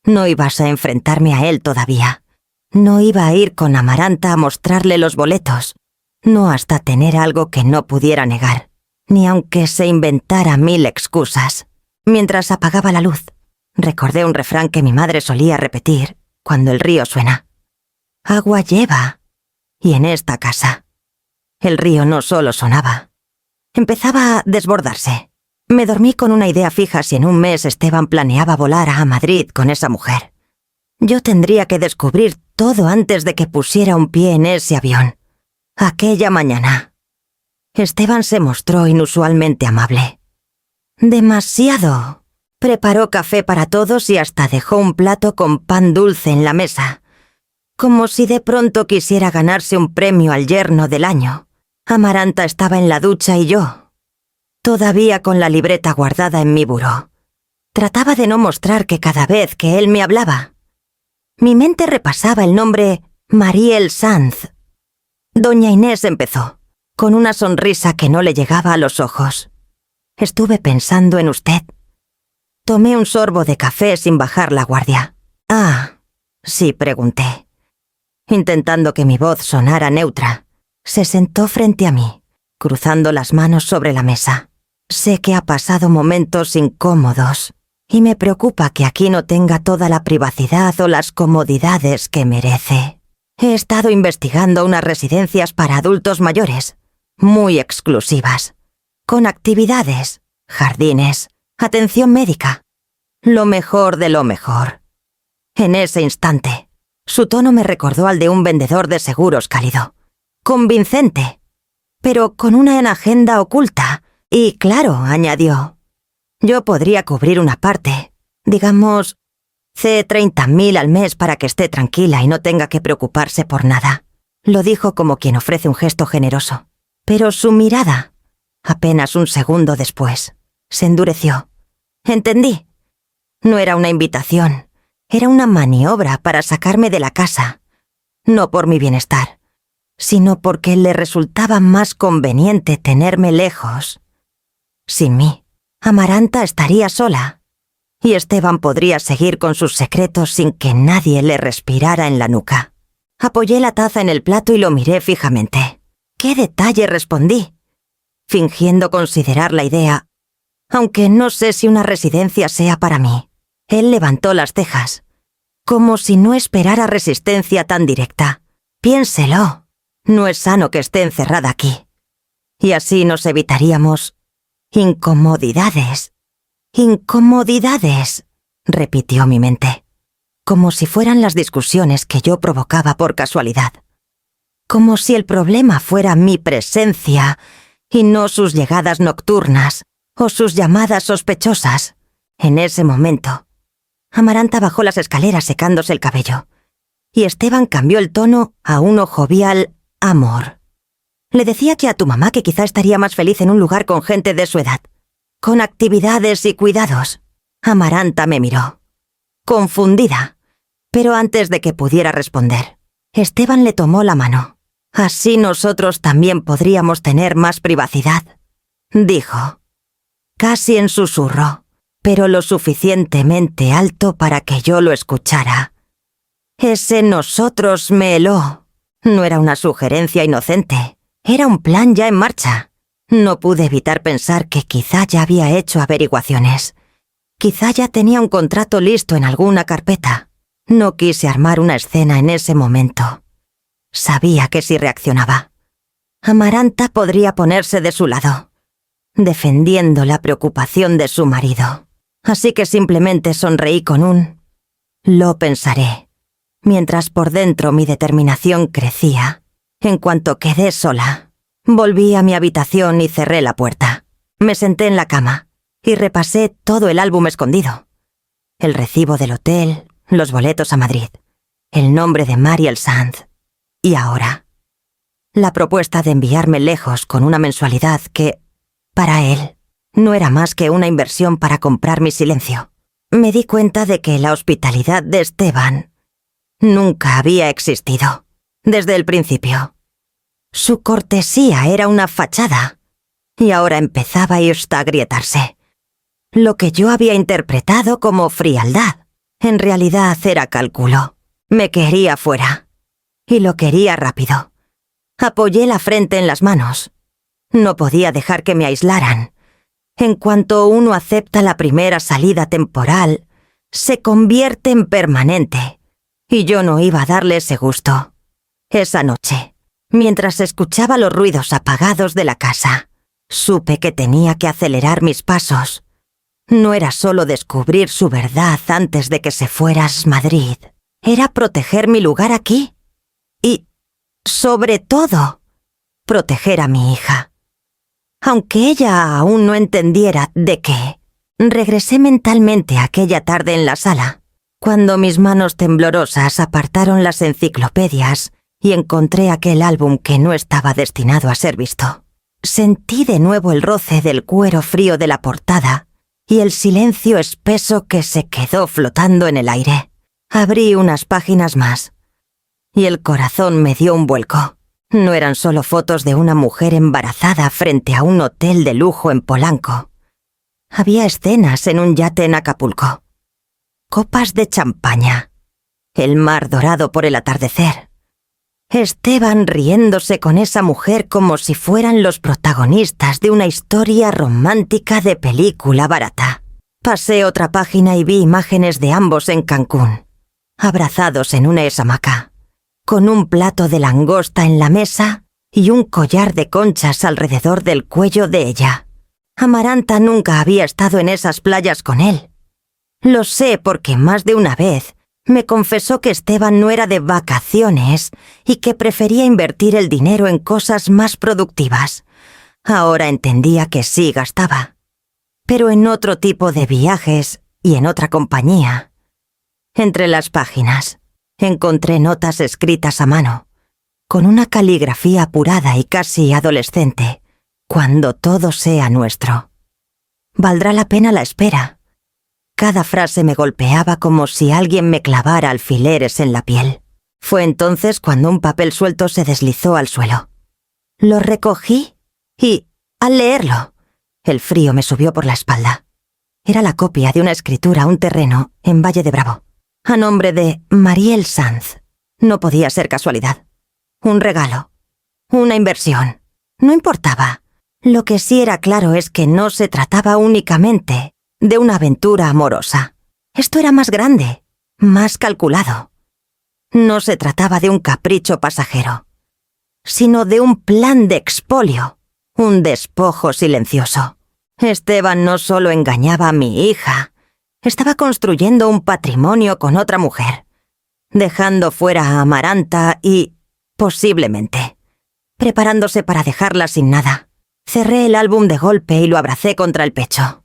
No ibas a enfrentarme a él todavía. No iba a ir con Amaranta a mostrarle los boletos. No hasta tener algo que no pudiera negar, ni aunque se inventara 1000 excusas. Mientras apagaba la luz, recordé un refrán que mi madre solía repetir cuando el río suena. Agua lleva. Y en esta casa, el río no solo sonaba. Empezaba a desbordarse. Me dormí con una idea fija si en un mes Esteban planeaba volar a Madrid con esa mujer. Yo tendría que descubrir todo antes de que pusiera un pie en ese avión. Aquella mañana, Esteban se mostró inusualmente amable. Demasiado. Preparó café para todos y hasta dejó un plato con pan dulce en la mesa. Como si de pronto quisiera ganarse un premio al yerno del año. Amaranta estaba en la ducha y yo, todavía con la libreta guardada en mi buró. Trataba de no mostrar que cada vez que él me hablaba, mi mente repasaba el nombre Mariel Sanz. Doña Inés empezó, con una sonrisa que no le llegaba a los ojos. Estuve pensando en usted. Tomé un sorbo de café sin bajar la guardia. Ah, sí, pregunté. Intentando que mi voz sonara neutra, se sentó frente a mí, cruzando las manos sobre la mesa. Sé que ha pasado momentos incómodos y me preocupa que aquí no tenga toda la privacidad o las comodidades que merece. He estado investigando unas residencias para adultos mayores, muy exclusivas, con actividades, jardines, atención médica, lo mejor de lo mejor. En ese instante, su tono me recordó al de un vendedor de seguros cálido, convincente, pero con una agenda oculta. Y claro, añadió, yo podría cubrir una parte, digamos, $30.000 al mes para que esté tranquila y no tenga que preocuparse por nada. Lo dijo como quien ofrece un gesto generoso, pero su mirada, apenas un segundo después, se endureció. Entendí. No era una invitación. Era una maniobra para sacarme de la casa, no por mi bienestar, sino porque le resultaba más conveniente tenerme lejos. Sin mí, Amaranta estaría sola, y Esteban podría seguir con sus secretos sin que nadie le respirara en la nuca. Apoyé la taza en el plato y lo miré fijamente. ¿Qué detalle?, respondí, fingiendo considerar la idea, aunque no sé si una residencia sea para mí. Él levantó las cejas, como si no esperara resistencia tan directa. Piénselo, no es sano que esté encerrada aquí. Y así nos evitaríamos incomodidades. Incomodidades, repitió mi mente, como si fueran las discusiones que yo provocaba por casualidad. Como si el problema fuera mi presencia y no sus llegadas nocturnas o sus llamadas sospechosas. En ese momento, Amaranta bajó las escaleras secándose el cabello, y Esteban cambió el tono a uno jovial amor. Le decía que a tu mamá que quizá estaría más feliz en un lugar con gente de su edad, con actividades y cuidados. Amaranta me miró, confundida, pero antes de que pudiera responder, Esteban le tomó la mano. Así nosotros también podríamos tener más privacidad, dijo, casi en susurro, pero lo suficientemente alto para que yo lo escuchara. Ese nosotros me heló. No era una sugerencia inocente, era un plan ya en marcha. No pude evitar pensar que quizá ya había hecho averiguaciones. Quizá ya tenía un contrato listo en alguna carpeta. No quise armar una escena en ese momento. Sabía que si reaccionaba, Amaranta podría ponerse de su lado, defendiendo la preocupación de su marido. Así que simplemente sonreí con un «lo pensaré», mientras por dentro mi determinación crecía. En cuanto quedé sola, volví a mi habitación y cerré la puerta. Me senté en la cama y repasé todo el álbum escondido. El recibo del hotel, los boletos a Madrid, el nombre de Mariel Sanz. Y ahora, la propuesta de enviarme lejos con una mensualidad que, para él, no era más que una inversión para comprar mi silencio. Me di cuenta de que la hospitalidad de Esteban nunca había existido, desde el principio. Su cortesía era una fachada, y ahora empezaba a agrietarse. Lo que yo había interpretado como frialdad, en realidad era cálculo. Me quería fuera, y lo quería rápido. Apoyé la frente en las manos. No podía dejar que me aislaran. En cuanto uno acepta la primera salida temporal, se convierte en permanente, y yo no iba a darle ese gusto. Esa noche, mientras escuchaba los ruidos apagados de la casa, supe que tenía que acelerar mis pasos. No era solo descubrir su verdad antes de que se fuera a Madrid. Era proteger mi lugar aquí. Y, sobre todo, proteger a mi hija. Aunque ella aún no entendiera de qué, regresé mentalmente aquella tarde en la sala, cuando mis manos temblorosas apartaron las enciclopedias y encontré aquel álbum que no estaba destinado a ser visto. Sentí de nuevo el roce del cuero frío de la portada y el silencio espeso que se quedó flotando en el aire. Abrí unas páginas más, y el corazón me dio un vuelco. No eran solo fotos de una mujer embarazada frente a un hotel de lujo en Polanco. Había escenas en un yate en Acapulco, copas de champaña, el mar dorado por el atardecer, Esteban riéndose con esa mujer como si fueran los protagonistas de una historia romántica de película barata. Pasé otra página y vi imágenes de ambos en Cancún, abrazados en una hamaca, con un plato de langosta en la mesa y un collar de conchas alrededor del cuello de ella. Amaranta nunca había estado en esas playas con él. Lo sé porque más de una vez me confesó que Esteban no era de vacaciones y que prefería invertir el dinero en cosas más productivas. Ahora entendía que sí gastaba, pero en otro tipo de viajes y en otra compañía. Entre las páginas encontré notas escritas a mano, con una caligrafía apurada y casi adolescente. Cuando todo sea nuestro, valdrá la pena la espera. Cada frase me golpeaba como si alguien me clavara alfileres en la piel. Fue entonces cuando un papel suelto se deslizó al suelo. Lo recogí y, al leerlo, el frío me subió por la espalda. Era la copia de una escritura a un terreno en Valle de Bravo, a nombre de Mariel Sanz. No podía ser casualidad. Un regalo. Una inversión. No importaba. Lo que sí era claro es que no se trataba únicamente de una aventura amorosa. Esto era más grande, más calculado. No se trataba de un capricho pasajero, sino de un plan de expolio, un despojo silencioso. Esteban no solo engañaba a mi hija, estaba construyendo un patrimonio con otra mujer, dejando fuera a Amaranta y, posiblemente, preparándose para dejarla sin nada. Cerré el álbum de golpe y lo abracé contra el pecho,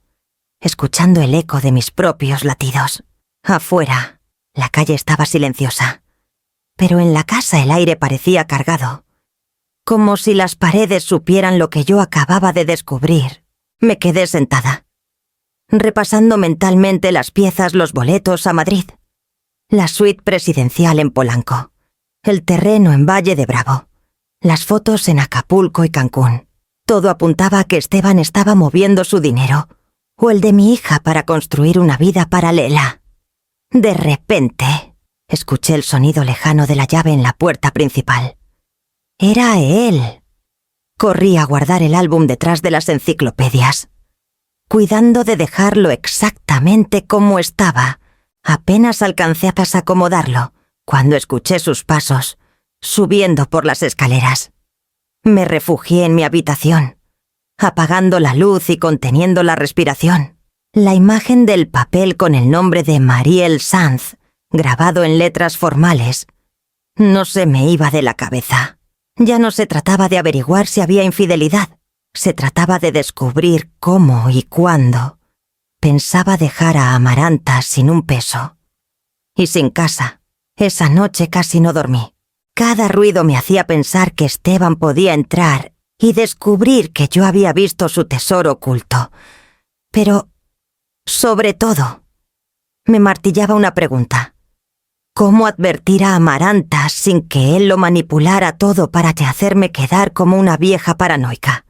escuchando el eco de mis propios latidos. Afuera, la calle estaba silenciosa, pero en la casa el aire parecía cargado, como si las paredes supieran lo que yo acababa de descubrir. Me quedé sentada, repasando mentalmente las piezas, los boletos a Madrid, la suite presidencial en Polanco, el terreno en Valle de Bravo, las fotos en Acapulco y Cancún. Todo apuntaba a que Esteban estaba moviendo su dinero, o el de mi hija, para construir una vida paralela. De repente, escuché el sonido lejano de la llave en la puerta principal. Era él. Corrí a guardar el álbum detrás de las enciclopedias, cuidando de dejarlo exactamente como estaba, Apenas alcancé a desacomodarlo cuando escuché sus pasos, subiendo por las escaleras. Me refugié en mi habitación, apagando la luz y conteniendo la respiración. La imagen del papel con el nombre de Marielle Sanz, grabado en letras formales, no se me iba de la cabeza. Ya no se trataba de averiguar si había infidelidad, se trataba de descubrir cómo y cuándo. Pensaba dejar a Amaranta sin un peso. Y sin casa. Esa noche casi no dormí. Cada ruido me hacía pensar que Esteban podía entrar y descubrir que yo había visto su tesoro oculto. Pero, sobre todo, me martillaba una pregunta. ¿Cómo advertir a Amaranta sin que él lo manipulara todo para hacerme quedar como una vieja paranoica?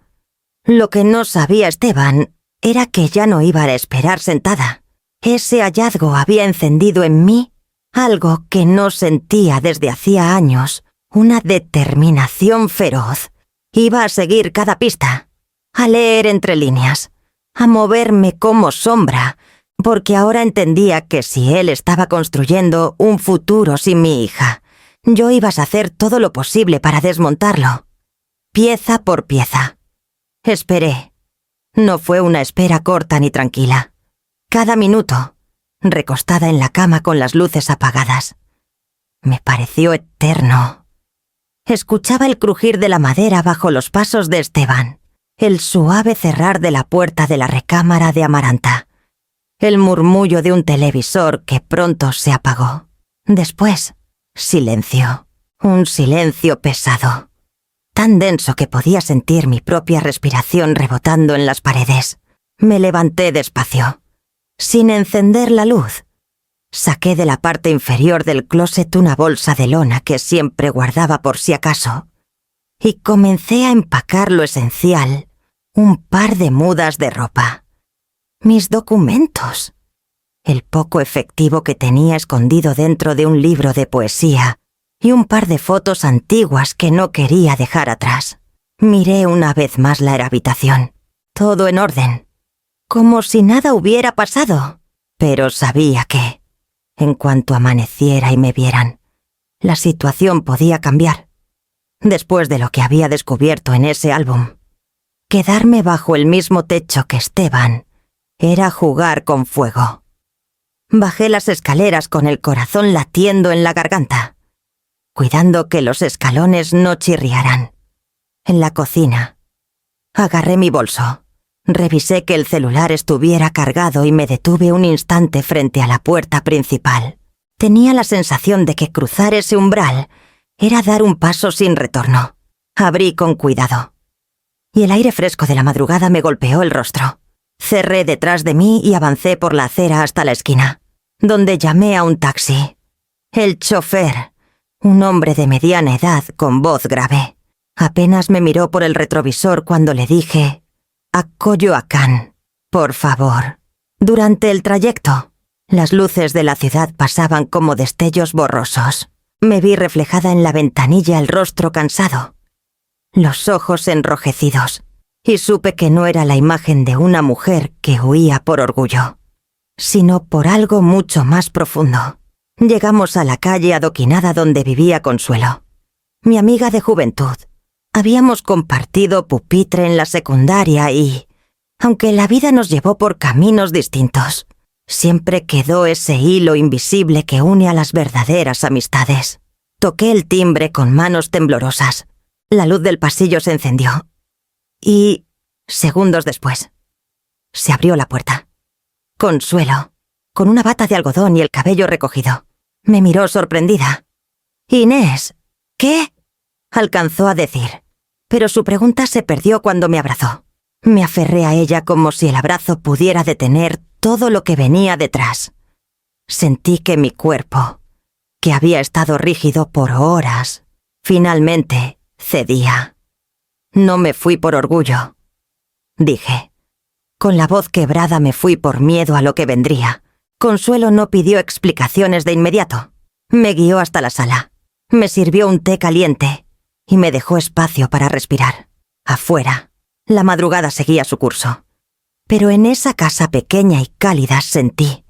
Lo que no sabía Esteban era que ya no iba a esperar sentada. Ese hallazgo había encendido en mí algo que no sentía desde hacía años, una determinación feroz. Iba a seguir cada pista, a leer entre líneas, a moverme como sombra, porque ahora entendía que si él estaba construyendo un futuro sin mi hija, yo iba a hacer todo lo posible para desmontarlo, pieza por pieza. Esperé. No fue una espera corta ni tranquila. Cada minuto, recostada en la cama con las luces apagadas. Me pareció eterno. Escuchaba el crujir de la madera bajo los pasos de Esteban, el suave cerrar de la puerta de la recámara de Amaranta, el murmullo de un televisor que pronto se apagó. Después, silencio, un silencio pesado, tan denso que podía sentir mi propia respiración rebotando en las paredes. Me levanté despacio, sin encender la luz. Saqué de la parte inferior del closet una bolsa de lona que siempre guardaba por si acaso, y comencé a empacar lo esencial, un par de mudas de ropa. Mis documentos, el poco efectivo que tenía escondido dentro de un libro de poesía y un par de fotos antiguas que no quería dejar atrás. Miré una vez más la habitación, todo en orden, como si nada hubiera pasado, pero sabía que, en cuanto amaneciera y me vieran, la situación podía cambiar. Después de lo que había descubierto en ese álbum, quedarme bajo el mismo techo que Esteban era jugar con fuego. Bajé las escaleras con el corazón latiendo en la garganta, cuidando que los escalones no chirriaran. En la cocina, agarré mi bolso, revisé que el celular estuviera cargado y me detuve un instante frente a la puerta principal. Tenía la sensación de que cruzar ese umbral era dar un paso sin retorno. Abrí con cuidado, y el aire fresco de la madrugada me golpeó el rostro. Cerré detrás de mí y avancé por la acera hasta la esquina, donde llamé a un taxi. El chofer, un hombre de mediana edad con voz grave, apenas me miró por el retrovisor cuando le dije: «A Coyoacán, por favor». Durante el trayecto, las luces de la ciudad pasaban como destellos borrosos. Me vi reflejada en la ventanilla el rostro cansado, los ojos enrojecidos, y supe que no era la imagen de una mujer que huía por orgullo, sino por algo mucho más profundo. Llegamos a la calle adoquinada donde vivía Consuelo, mi amiga de juventud. Habíamos compartido pupitre en la secundaria y, aunque la vida nos llevó por caminos distintos, siempre quedó ese hilo invisible que une a las verdaderas amistades. Toqué el timbre con manos temblorosas. La luz del pasillo se encendió. Y, segundos después, se abrió la puerta. Consuelo, con una bata de algodón y el cabello recogido, me miró sorprendida. «Inés, ¿qué?», alcanzó a decir, pero su pregunta se perdió cuando me abrazó. Me aferré a ella como si el abrazo pudiera detener todo lo que venía detrás. Sentí que mi cuerpo, que había estado rígido por horas, finalmente cedía. «No me fui por orgullo», dije. Con la voz quebrada me fui por miedo a lo que vendría. Consuelo no pidió explicaciones de inmediato. Me guió hasta la sala. Me sirvió un té caliente y me dejó espacio para respirar. Afuera, la madrugada seguía su curso. Pero en esa casa pequeña y cálida sentí,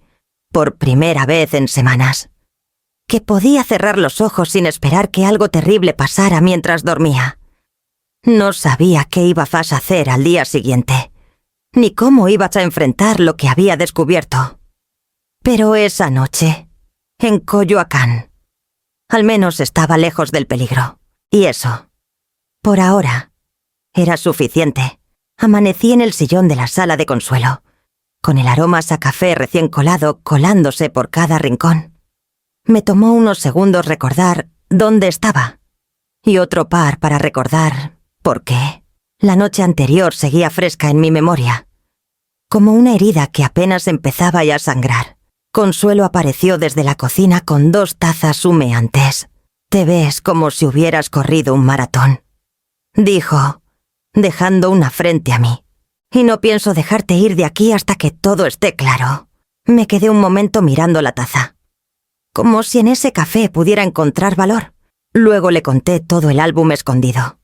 por primera vez en semanas. Que podía cerrar los ojos sin esperar que algo terrible pasara mientras dormía. No sabía qué ibas a hacer al día siguiente, ni cómo ibas a enfrentar lo que había descubierto. Pero esa noche, en Coyoacán, al menos estaba lejos del peligro. Y eso, por ahora, era suficiente. Amanecí en el sillón de la sala de Consuelo, con el aroma a café recién colado colándose por cada rincón. Me tomó unos segundos recordar dónde estaba, y otro par para recordar por qué. La noche anterior seguía fresca en mi memoria, como una herida que apenas empezaba ya a sangrar. Consuelo apareció desde la cocina con 2 tazas humeantes. «Te ves como si hubieras corrido un maratón», dijo, dejando una frente a mí. «Y no pienso dejarte ir de aquí hasta que todo esté claro». Me quedé un momento mirando la taza, como si en ese café pudiera encontrar valor. Luego le conté todo el álbum escondido.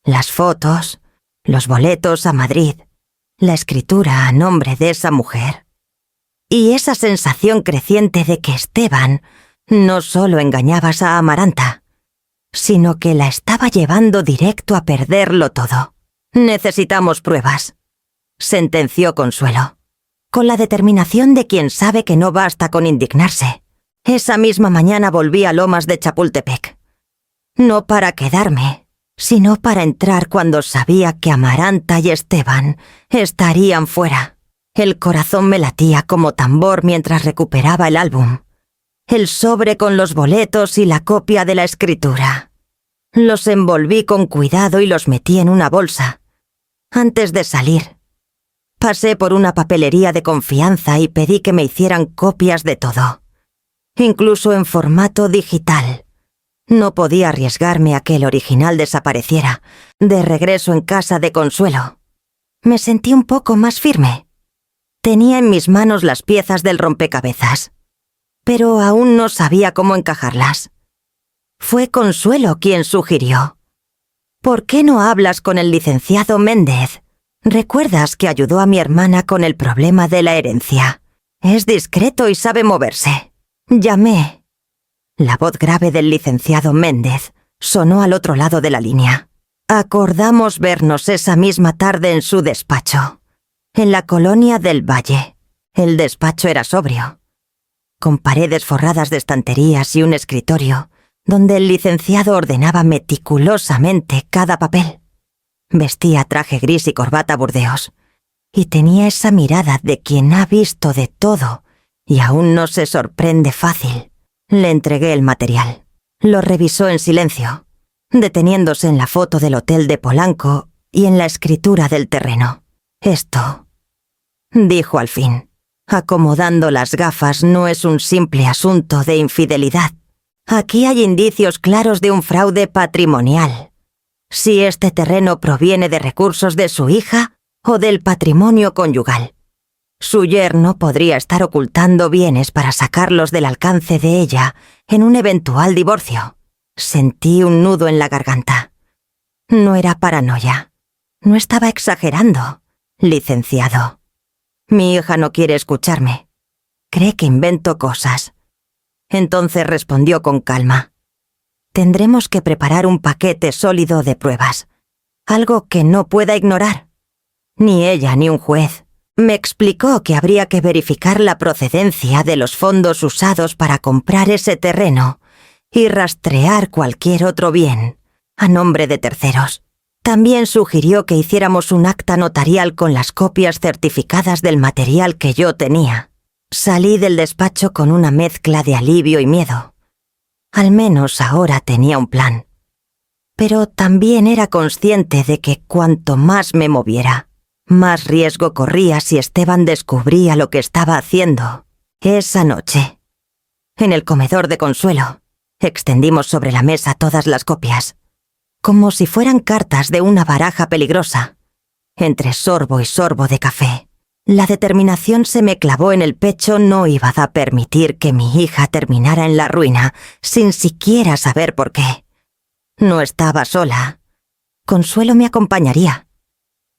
Las fotos, los boletos a Madrid, la escritura a nombre de esa mujer. Y esa sensación creciente de que Esteban no solo engañabas a Amaranta, sino que la estaba llevando directo a perderlo todo. «Necesitamos pruebas», sentenció Consuelo, con la determinación de quien sabe que no basta con indignarse. Esa misma mañana volví a Lomas de Chapultepec. No para quedarme, sino para entrar cuando sabía que Amaranta y Esteban estarían fuera. El corazón me latía como tambor mientras recuperaba el álbum, el sobre con los boletos y la copia de la escritura. Los envolví con cuidado y los metí en una bolsa. Antes de salir, pasé por una papelería de confianza y pedí que me hicieran copias de todo, incluso en formato digital. No podía arriesgarme a que el original desapareciera. De regreso en casa de Consuelo, me sentí un poco más firme. Tenía en mis manos las piezas del rompecabezas, pero aún no sabía cómo encajarlas. Fue Consuelo quien sugirió: «¿Por qué no hablas con el licenciado Méndez? ¿Recuerdas que ayudó a mi hermana con el problema de la herencia? Es discreto y sabe moverse». Llamé. La voz grave del licenciado Méndez sonó al otro lado de la línea. Acordamos vernos esa misma tarde en su despacho, en la colonia del Valle. El despacho era sobrio, con paredes forradas de estanterías y un escritorio, donde el licenciado ordenaba meticulosamente cada papel. Vestía traje gris y corbata burdeos, y tenía esa mirada de quien ha visto de todo y aún no se sorprende fácil. Le entregué el material. Lo revisó en silencio, deteniéndose en la foto del hotel de Polanco y en la escritura del terreno. «Esto», dijo al fin, acomodando las gafas, «no es un simple asunto de infidelidad. Aquí hay indicios claros de un fraude patrimonial. Si este terreno proviene de recursos de su hija o del patrimonio conyugal. Su yerno podría estar ocultando bienes para sacarlos del alcance de ella en un eventual divorcio». Sentí un nudo en la garganta. No era paranoia. No estaba exagerando, licenciado. Mi hija no quiere escucharme. Cree que invento cosas. Entonces respondió con calma: «Tendremos que preparar un paquete sólido de pruebas, algo que no pueda ignorar. Ni ella ni un juez». Me explicó que habría que verificar la procedencia de los fondos usados para comprar ese terreno y rastrear cualquier otro bien a nombre de terceros. También sugirió que hiciéramos un acta notarial con las copias certificadas del material que yo tenía. Salí del despacho con una mezcla de alivio y miedo. Al menos ahora tenía un plan. Pero también era consciente de que cuanto más me moviera, más riesgo corría si Esteban descubría lo que estaba haciendo. Esa noche, en el comedor de Consuelo, extendimos sobre la mesa todas las copias, como si fueran cartas de una baraja peligrosa. Entre sorbo y sorbo de café, la determinación se me clavó en el pecho. No iba a permitir que mi hija terminara en la ruina sin siquiera saber por qué. No estaba sola. Consuelo me acompañaría.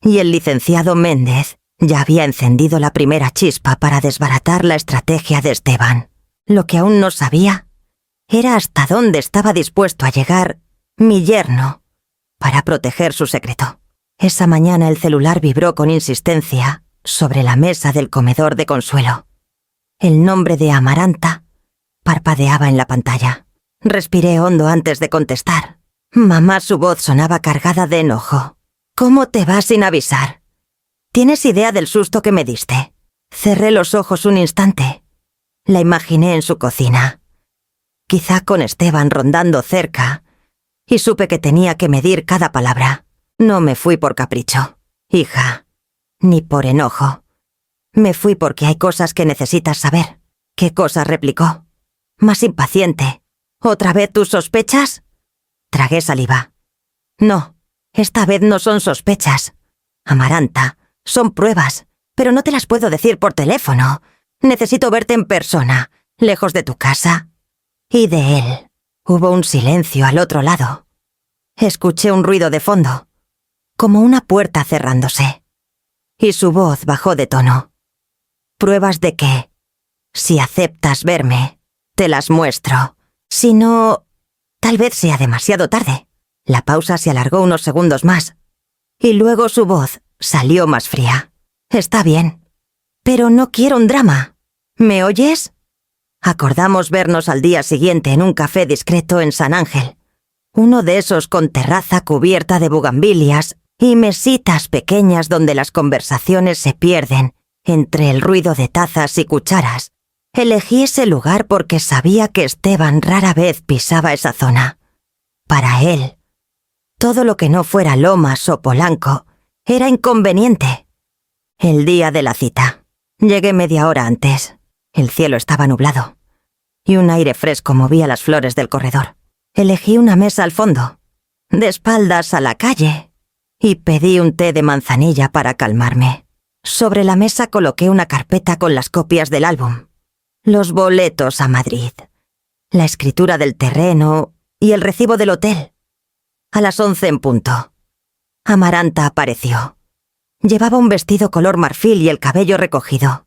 Y el licenciado Méndez Ya había encendido la primera chispa para desbaratar la estrategia de Esteban. Lo que aún no sabía era hasta dónde estaba dispuesto a llegar mi yerno para proteger su secreto. Esa mañana el celular vibró con insistencia sobre la mesa del comedor de Consuelo. El nombre de Amaranta parpadeaba en la pantalla. Respiré hondo antes de contestar. Mamá, su voz sonaba cargada de enojo. ¿Cómo te vas sin avisar? ¿Tienes idea del susto que me diste? Cerré los ojos un instante. La imaginé en su cocina, quizá con Esteban rondando cerca, y supe que tenía que medir cada palabra. No me fui por capricho, hija, ni por enojo. Me fui porque hay cosas que necesitas saber. ¿Qué cosas? Replicó, más impaciente. ¿Otra vez tus sospechas? Tragué saliva. No, esta vez no son sospechas, Amaranta, son pruebas, pero no te las puedo decir por teléfono. Necesito verte en persona, lejos de tu casa. Y de él. Hubo un silencio al otro lado. Escuché un ruido de fondo, como una puerta cerrándose. Y su voz bajó de tono. ¿Pruebas de qué? Si aceptas verme, te las muestro. Si no, tal vez sea demasiado tarde. La pausa se alargó unos segundos más. Y luego su voz salió más fría. Está bien, pero no quiero un drama. ¿Me oyes? Acordamos vernos al día siguiente en un café discreto en San Ángel. Uno de esos con terraza cubierta de bugambilias y mesitas pequeñas donde las conversaciones se pierden entre el ruido de tazas y cucharas. Elegí ese lugar porque sabía que Esteban rara vez pisaba esa zona. Para él, todo lo que no fuera Lomas o Polanco era inconveniente. El día de la cita. Llegué media hora antes. El cielo estaba nublado y un aire fresco movía las flores del corredor. Elegí una mesa al fondo, de espaldas a la calle, y pedí un té de manzanilla para calmarme. Sobre la mesa coloqué una carpeta con las copias del álbum, los boletos a Madrid, la escritura del terreno y el recibo del hotel. A las 11 en punto, Amaranta apareció. Llevaba un vestido color marfil y el cabello recogido,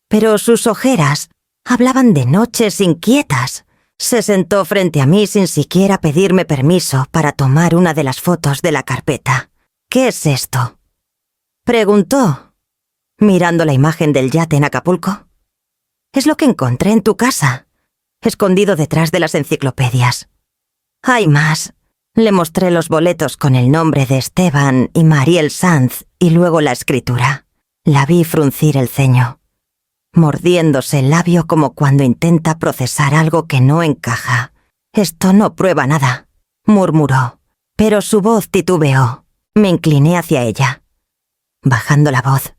pero sus ojeras hablaban de noches inquietas. Se sentó frente a mí sin siquiera pedirme permiso para tomar una de las fotos de la carpeta. ¿Qué es esto?, preguntó, mirando la imagen del yate en Acapulco. Es lo que encontré en tu casa, escondido detrás de las enciclopedias. Hay más. Le mostré los boletos con el nombre de Esteban y Mariel Sanz y luego la escritura. La vi fruncir el ceño, mordiéndose el labio como cuando intenta procesar algo que no encaja. Esto no prueba nada, murmuró, pero su voz titubeó. Me incliné hacia ella, bajando la voz.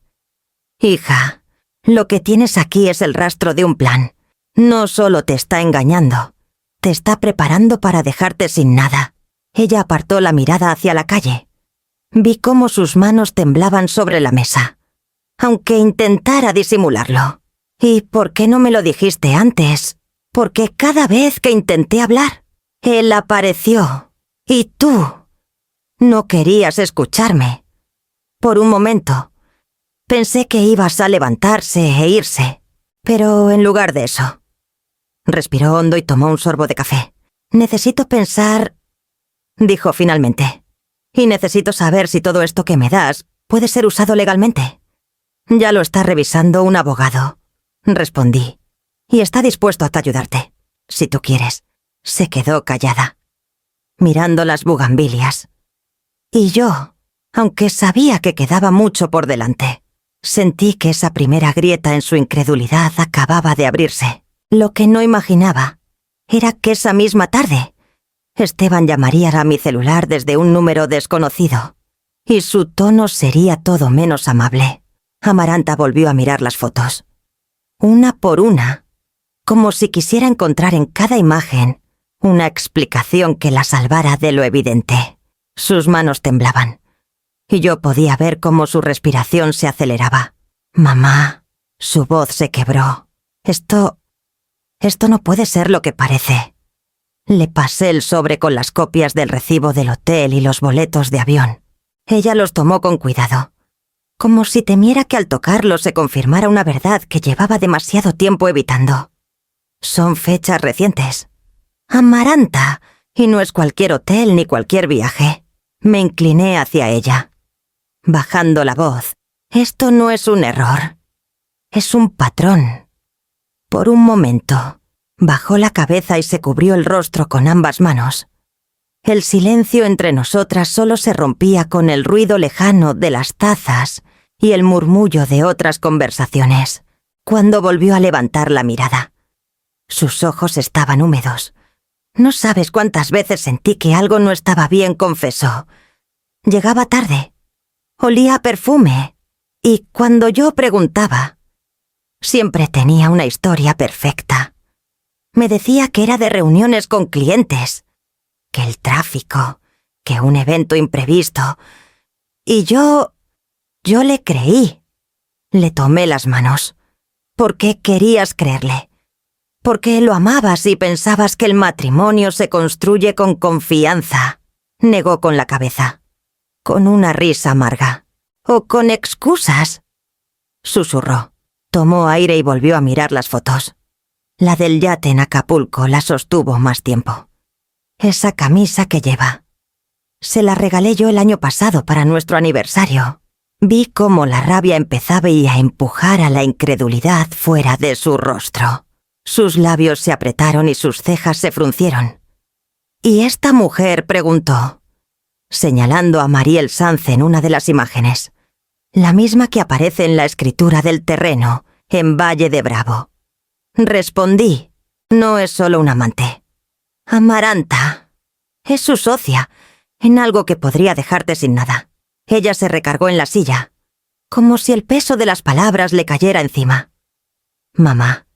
Hija, lo que tienes aquí es el rastro de un plan. No solo te está engañando, te está preparando para dejarte sin nada. Ella apartó la mirada hacia la calle. Vi cómo sus manos temblaban sobre la mesa, aunque intentara disimularlo. ¿Y por qué no me lo dijiste antes? Porque cada vez que intenté hablar, él apareció. Y tú no querías escucharme. Por un momento, pensé que ibas a levantarse e irse, pero en lugar de eso. Respiró hondo y tomó un sorbo de café. Necesito pensar, dijo finalmente. Y necesito saber si todo esto que me das puede ser usado legalmente. Ya lo está revisando un abogado, respondí. Y está dispuesto a ayudarte, si tú quieres. Se quedó callada, mirando las bugambilias. Y yo, aunque sabía que quedaba mucho por delante, sentí que esa primera grieta en su incredulidad acababa de abrirse. Lo que no imaginaba era que esa misma tarde Esteban llamaría a mi celular desde un número desconocido, y su tono sería todo menos amable. Amaranta volvió a mirar las fotos, una por una, como si quisiera encontrar en cada imagen una explicación que la salvara de lo evidente. Sus manos temblaban, y yo podía ver cómo su respiración se aceleraba. Mamá, su voz se quebró. Esto no puede ser lo que parece. Le pasé el sobre con las copias del recibo del hotel y los boletos de avión. Ella los tomó con cuidado. como si temiera que al tocarlo se confirmara una verdad que llevaba demasiado tiempo evitando. Son fechas recientes. Amaranta, y no es cualquier hotel ni cualquier viaje. Me incliné hacia ella. Bajando la voz, esto no es un error. Es un patrón. Por un momento, bajó la cabeza y se cubrió el rostro con ambas manos. El silencio entre nosotras solo se rompía con el ruido lejano de las tazas y el murmullo de otras conversaciones, cuando volvió a levantar la mirada. Sus ojos estaban húmedos. No sabes cuántas veces sentí que algo no estaba bien, confesó. Llegaba tarde. Olía a perfume. Y cuando yo preguntaba, siempre tenía una historia perfecta. Me decía que era de reuniones con clientes, que el tráfico, que un evento imprevisto. Y yo le creí. Le tomé las manos. ¿Por qué querías creerle? Porque lo amabas y pensabas que el matrimonio se construye con confianza. Negó con la cabeza. Con una risa amarga. O con excusas. Susurró. Tomó aire y volvió a mirar las fotos. La del yate en Acapulco la sostuvo más tiempo. Esa camisa que lleva. Se la regalé yo el año pasado para nuestro aniversario. Vi cómo la rabia empezaba a empujar a la incredulidad fuera de su rostro. Sus labios se apretaron y sus cejas se fruncieron. ¿Y esta mujer?, preguntó, señalando a Mariel Sanz en una de las imágenes, la misma que aparece en la escritura del terreno, en Valle de Bravo. Respondí, no es solo un amante. Amaranta. Es su socia, en algo que podría dejarte sin nada. Ella se recargó en la silla, como si el peso de las palabras le cayera encima. Mamá,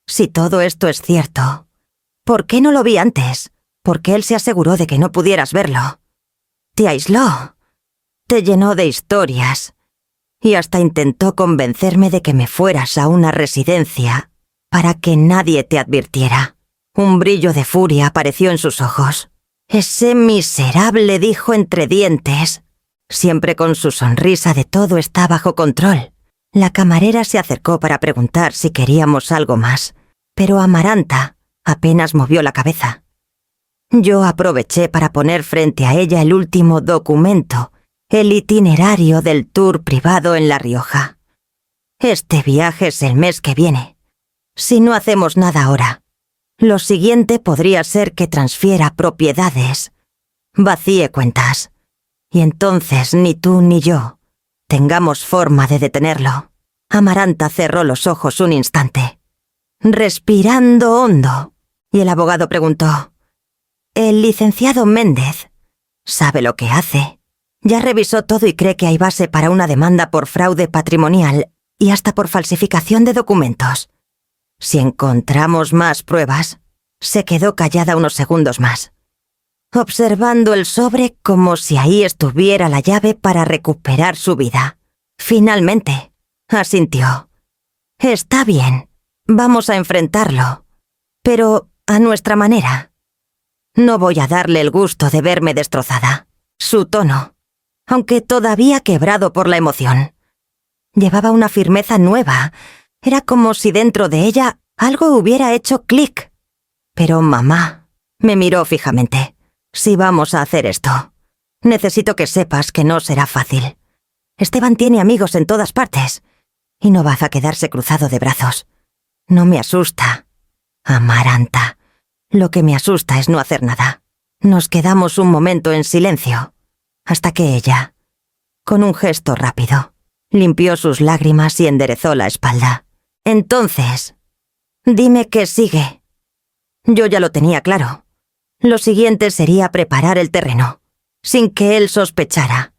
si todo esto es cierto, ¿por qué no lo vi antes? ¿Por qué él se aseguró de que no pudieras verlo? Te aisló, te llenó de historias, y hasta intentó convencerme de que me fueras a una residencia para que nadie te advirtiera. Un brillo de furia apareció en sus ojos. Ese miserable, dijo entre dientes. Siempre con su sonrisa de todo está bajo control. La camarera se acercó para preguntar si queríamos algo más, pero Amaranta apenas movió la cabeza. Yo aproveché para poner frente a ella el último documento, el itinerario del tour privado en La Rioja. Este viaje es el mes que viene. Si no hacemos nada ahora, lo siguiente podría ser que transfiera propiedades, vacíe cuentas, y entonces ni tú ni yo tengamos forma de detenerlo. Amaranta cerró los ojos un instante, respirando hondo, y el abogado preguntó, «¿El licenciado Méndez sabe lo que hace? Ya revisó todo y cree que hay base para una demanda por fraude patrimonial y hasta por falsificación de documentos. Si encontramos más pruebas». Se quedó callada unos segundos más, observando el sobre como si ahí estuviera la llave para recuperar su vida. Finalmente, asintió. «Está bien, vamos a enfrentarlo, pero a nuestra manera. No voy a darle el gusto de verme destrozada». Su tono, aunque todavía quebrado por la emoción, llevaba una firmeza nueva. Era como si dentro de ella algo hubiera hecho clic. «Pero mamá», me miró fijamente, «si vamos a hacer esto, necesito que sepas que no será fácil. Esteban tiene amigos en todas partes y no va a quedarse cruzado de brazos. No me asusta, Amaranta. Lo que me asusta es no hacer nada». Nos quedamos un momento en silencio, hasta que ella, con un gesto rápido, limpió sus lágrimas y enderezó la espalda. «Entonces, dime qué sigue». Yo ya lo tenía claro. Lo siguiente sería preparar el terreno, sin que él sospechara,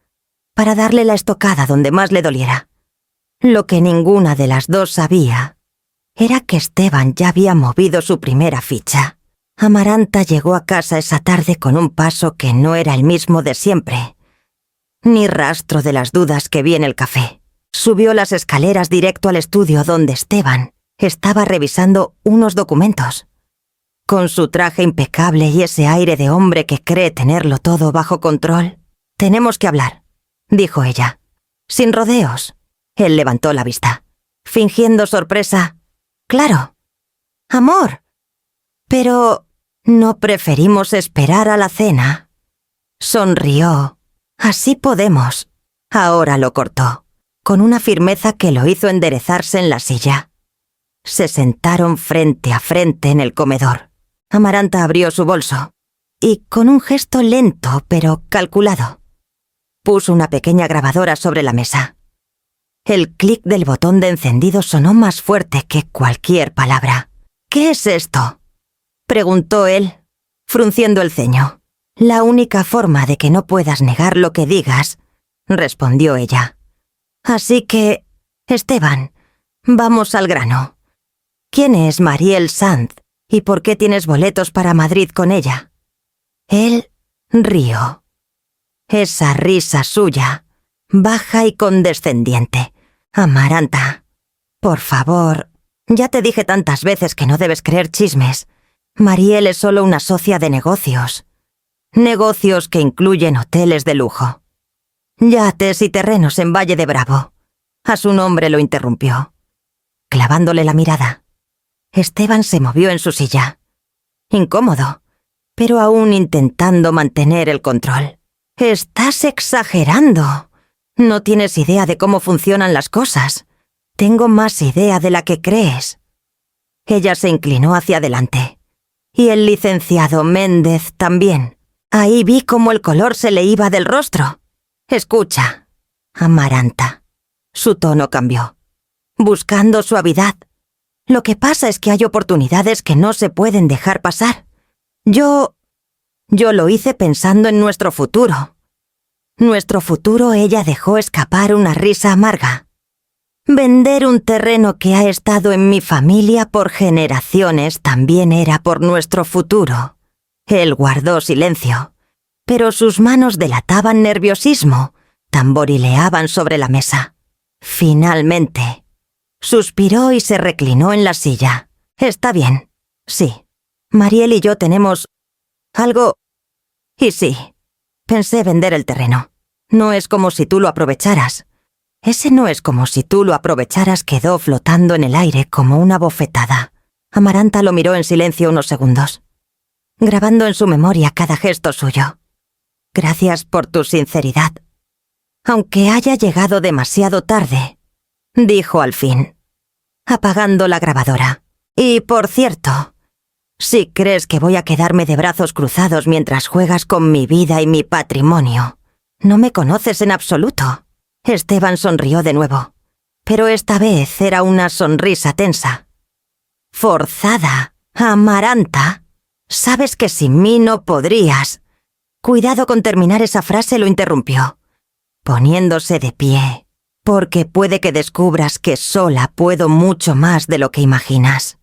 para darle la estocada donde más le doliera. Lo que ninguna de las dos sabía era que Esteban ya había movido su primera ficha. Amaranta llegó a casa esa tarde con un paso que no era el mismo de siempre, ni rastro de las dudas que vi en el café. Subió las escaleras directo al estudio donde Esteban estaba revisando unos documentos. Con su traje impecable y ese aire de hombre que cree tenerlo todo bajo control. «Tenemos que hablar», dijo ella. sin rodeos. Él levantó la vista, fingiendo sorpresa. Claro. Amor. Pero ¿no preferimos esperar a la cena? Sonrió. Así podemos. Ahora lo cortó, con una firmeza que lo hizo enderezarse en la silla. Se sentaron frente a frente en el comedor. Amaranta abrió su bolso y, con un gesto lento pero calculado, puso una pequeña grabadora sobre la mesa. El clic del botón de encendido sonó más fuerte que cualquier palabra. «¿Qué es esto?», preguntó él, frunciendo el ceño. «La única forma de que no puedas negar lo que digas», respondió ella. «Así que, Esteban, vamos al grano. ¿Quién es Marielle Sanz y por qué tienes boletos para Madrid con ella?». Él rió. Esa risa suya, baja y condescendiente. «Amaranta, por favor, ya te dije tantas veces que no debes creer chismes. Marielle es solo una socia de negocios. Negocios que incluyen hoteles de lujo. Yates y terrenos en Valle de Bravo». A su nombre lo interrumpió, clavándole la mirada. Esteban se movió en su silla, incómodo, pero aún intentando mantener el control. «Estás exagerando. No tienes idea de cómo funcionan las cosas. Tengo más idea de la que crees». Ella se inclinó hacia adelante. Y el licenciado Méndez también. Ahí vi cómo el color se le iba del rostro. «Escucha, Amaranta». Su tono cambió, buscando suavidad. «Lo que pasa es que hay oportunidades que no se pueden dejar pasar. Yo lo hice pensando en nuestro futuro. Nuestro futuro». Ella dejó escapar una risa amarga. «Vender un terreno que ha estado en mi familia por generaciones también era por nuestro futuro». Él guardó silencio, pero sus manos delataban nerviosismo, tamborileaban sobre la mesa. Finalmente, suspiró y se reclinó en la silla. «Está bien. Sí. Marielle y yo tenemos algo. Y sí, pensé vender el terreno. No es como si tú lo aprovecharas». Ese «no es como si tú lo aprovecharas» quedó flotando en el aire como una bofetada. Amaranta lo miró en silencio unos segundos, grabando en su memoria cada gesto suyo. «Gracias por tu sinceridad. Aunque haya llegado demasiado tarde», dijo al fin, apagando la grabadora. «Y por cierto, si crees que voy a quedarme de brazos cruzados mientras juegas con mi vida y mi patrimonio, no me conoces en absoluto». Esteban sonrió de nuevo, pero esta vez era una sonrisa tensa. «Forzada, Amaranta. Sabes que sin mí no podrías». Cuidado con terminar esa frase, lo interrumpió, poniéndose de pie, «porque puede que descubras que sola puedo mucho más de lo que imaginas».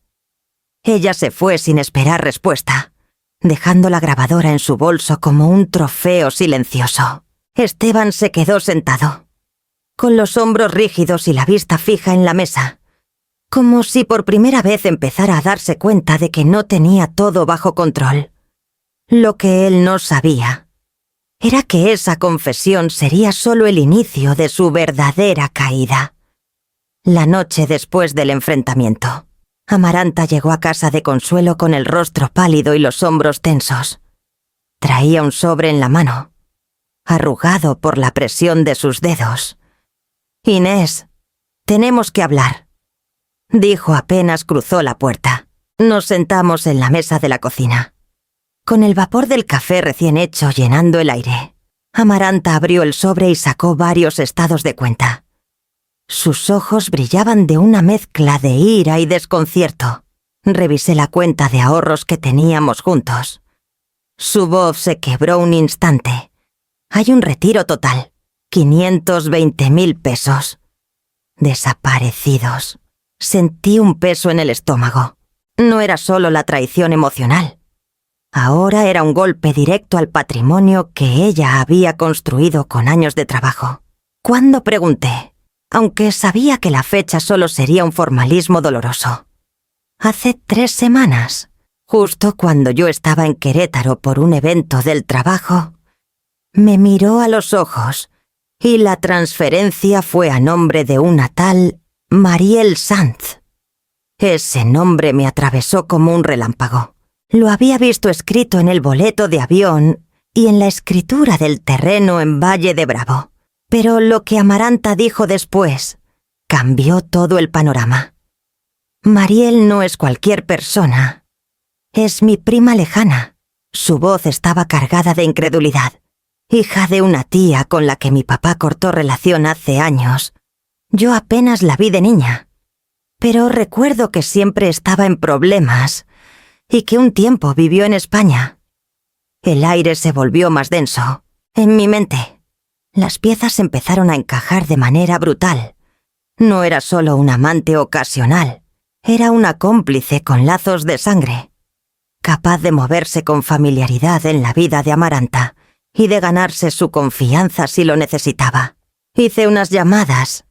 Ella se fue sin esperar respuesta, dejando la grabadora en su bolso como un trofeo silencioso. Esteban se quedó sentado, con los hombros rígidos y la vista fija en la mesa, como si por primera vez empezara a darse cuenta de que no tenía todo bajo control. Lo que él no sabía era que esa confesión sería solo el inicio de su verdadera caída. La noche después del enfrentamiento, Amaranta llegó a casa de Consuelo con el rostro pálido y los hombros tensos. Traía un sobre en la mano, arrugado por la presión de sus dedos. «Inés, tenemos que hablar», dijo apenas cruzó la puerta. Nos sentamos en la mesa de la cocina, con el vapor del café recién hecho llenando el aire. Amaranta abrió el sobre y sacó varios estados de cuenta. Sus ojos brillaban de una mezcla de ira y desconcierto. Revisé la cuenta de ahorros que teníamos juntos. Su voz se quebró un instante. «Hay un retiro total. 520.000 pesos. Desaparecidos». Sentí un peso en el estómago. No era solo la traición emocional. Ahora era un golpe directo al patrimonio que ella había construido con años de trabajo. «¿Cuándo?», pregunté, aunque sabía que la fecha solo sería un formalismo doloroso. «Hace 3 semanas, justo cuando yo estaba en Querétaro por un evento del trabajo». Me miró a los ojos y la transferencia fue a nombre de una tal Mariel Sanz. Ese nombre me atravesó como un relámpago. Lo había visto escrito en el boleto de avión y en la escritura del terreno en Valle de Bravo. Pero lo que Amaranta dijo después cambió todo el panorama. Mariel no es cualquier persona. Es mi prima lejana. Su voz estaba cargada de incredulidad. Hija de una tía con la que mi papá cortó relación hace años. Yo apenas la vi de niña. Pero recuerdo que siempre estaba en problemas y que un tiempo vivió en España. El aire se volvió más denso. En mi mente, las piezas empezaron a encajar de manera brutal. No era solo un amante ocasional, era una cómplice con lazos de sangre, capaz de moverse con familiaridad en la vida de Amaranta y de ganarse su confianza si lo necesitaba. Hice unas llamadas.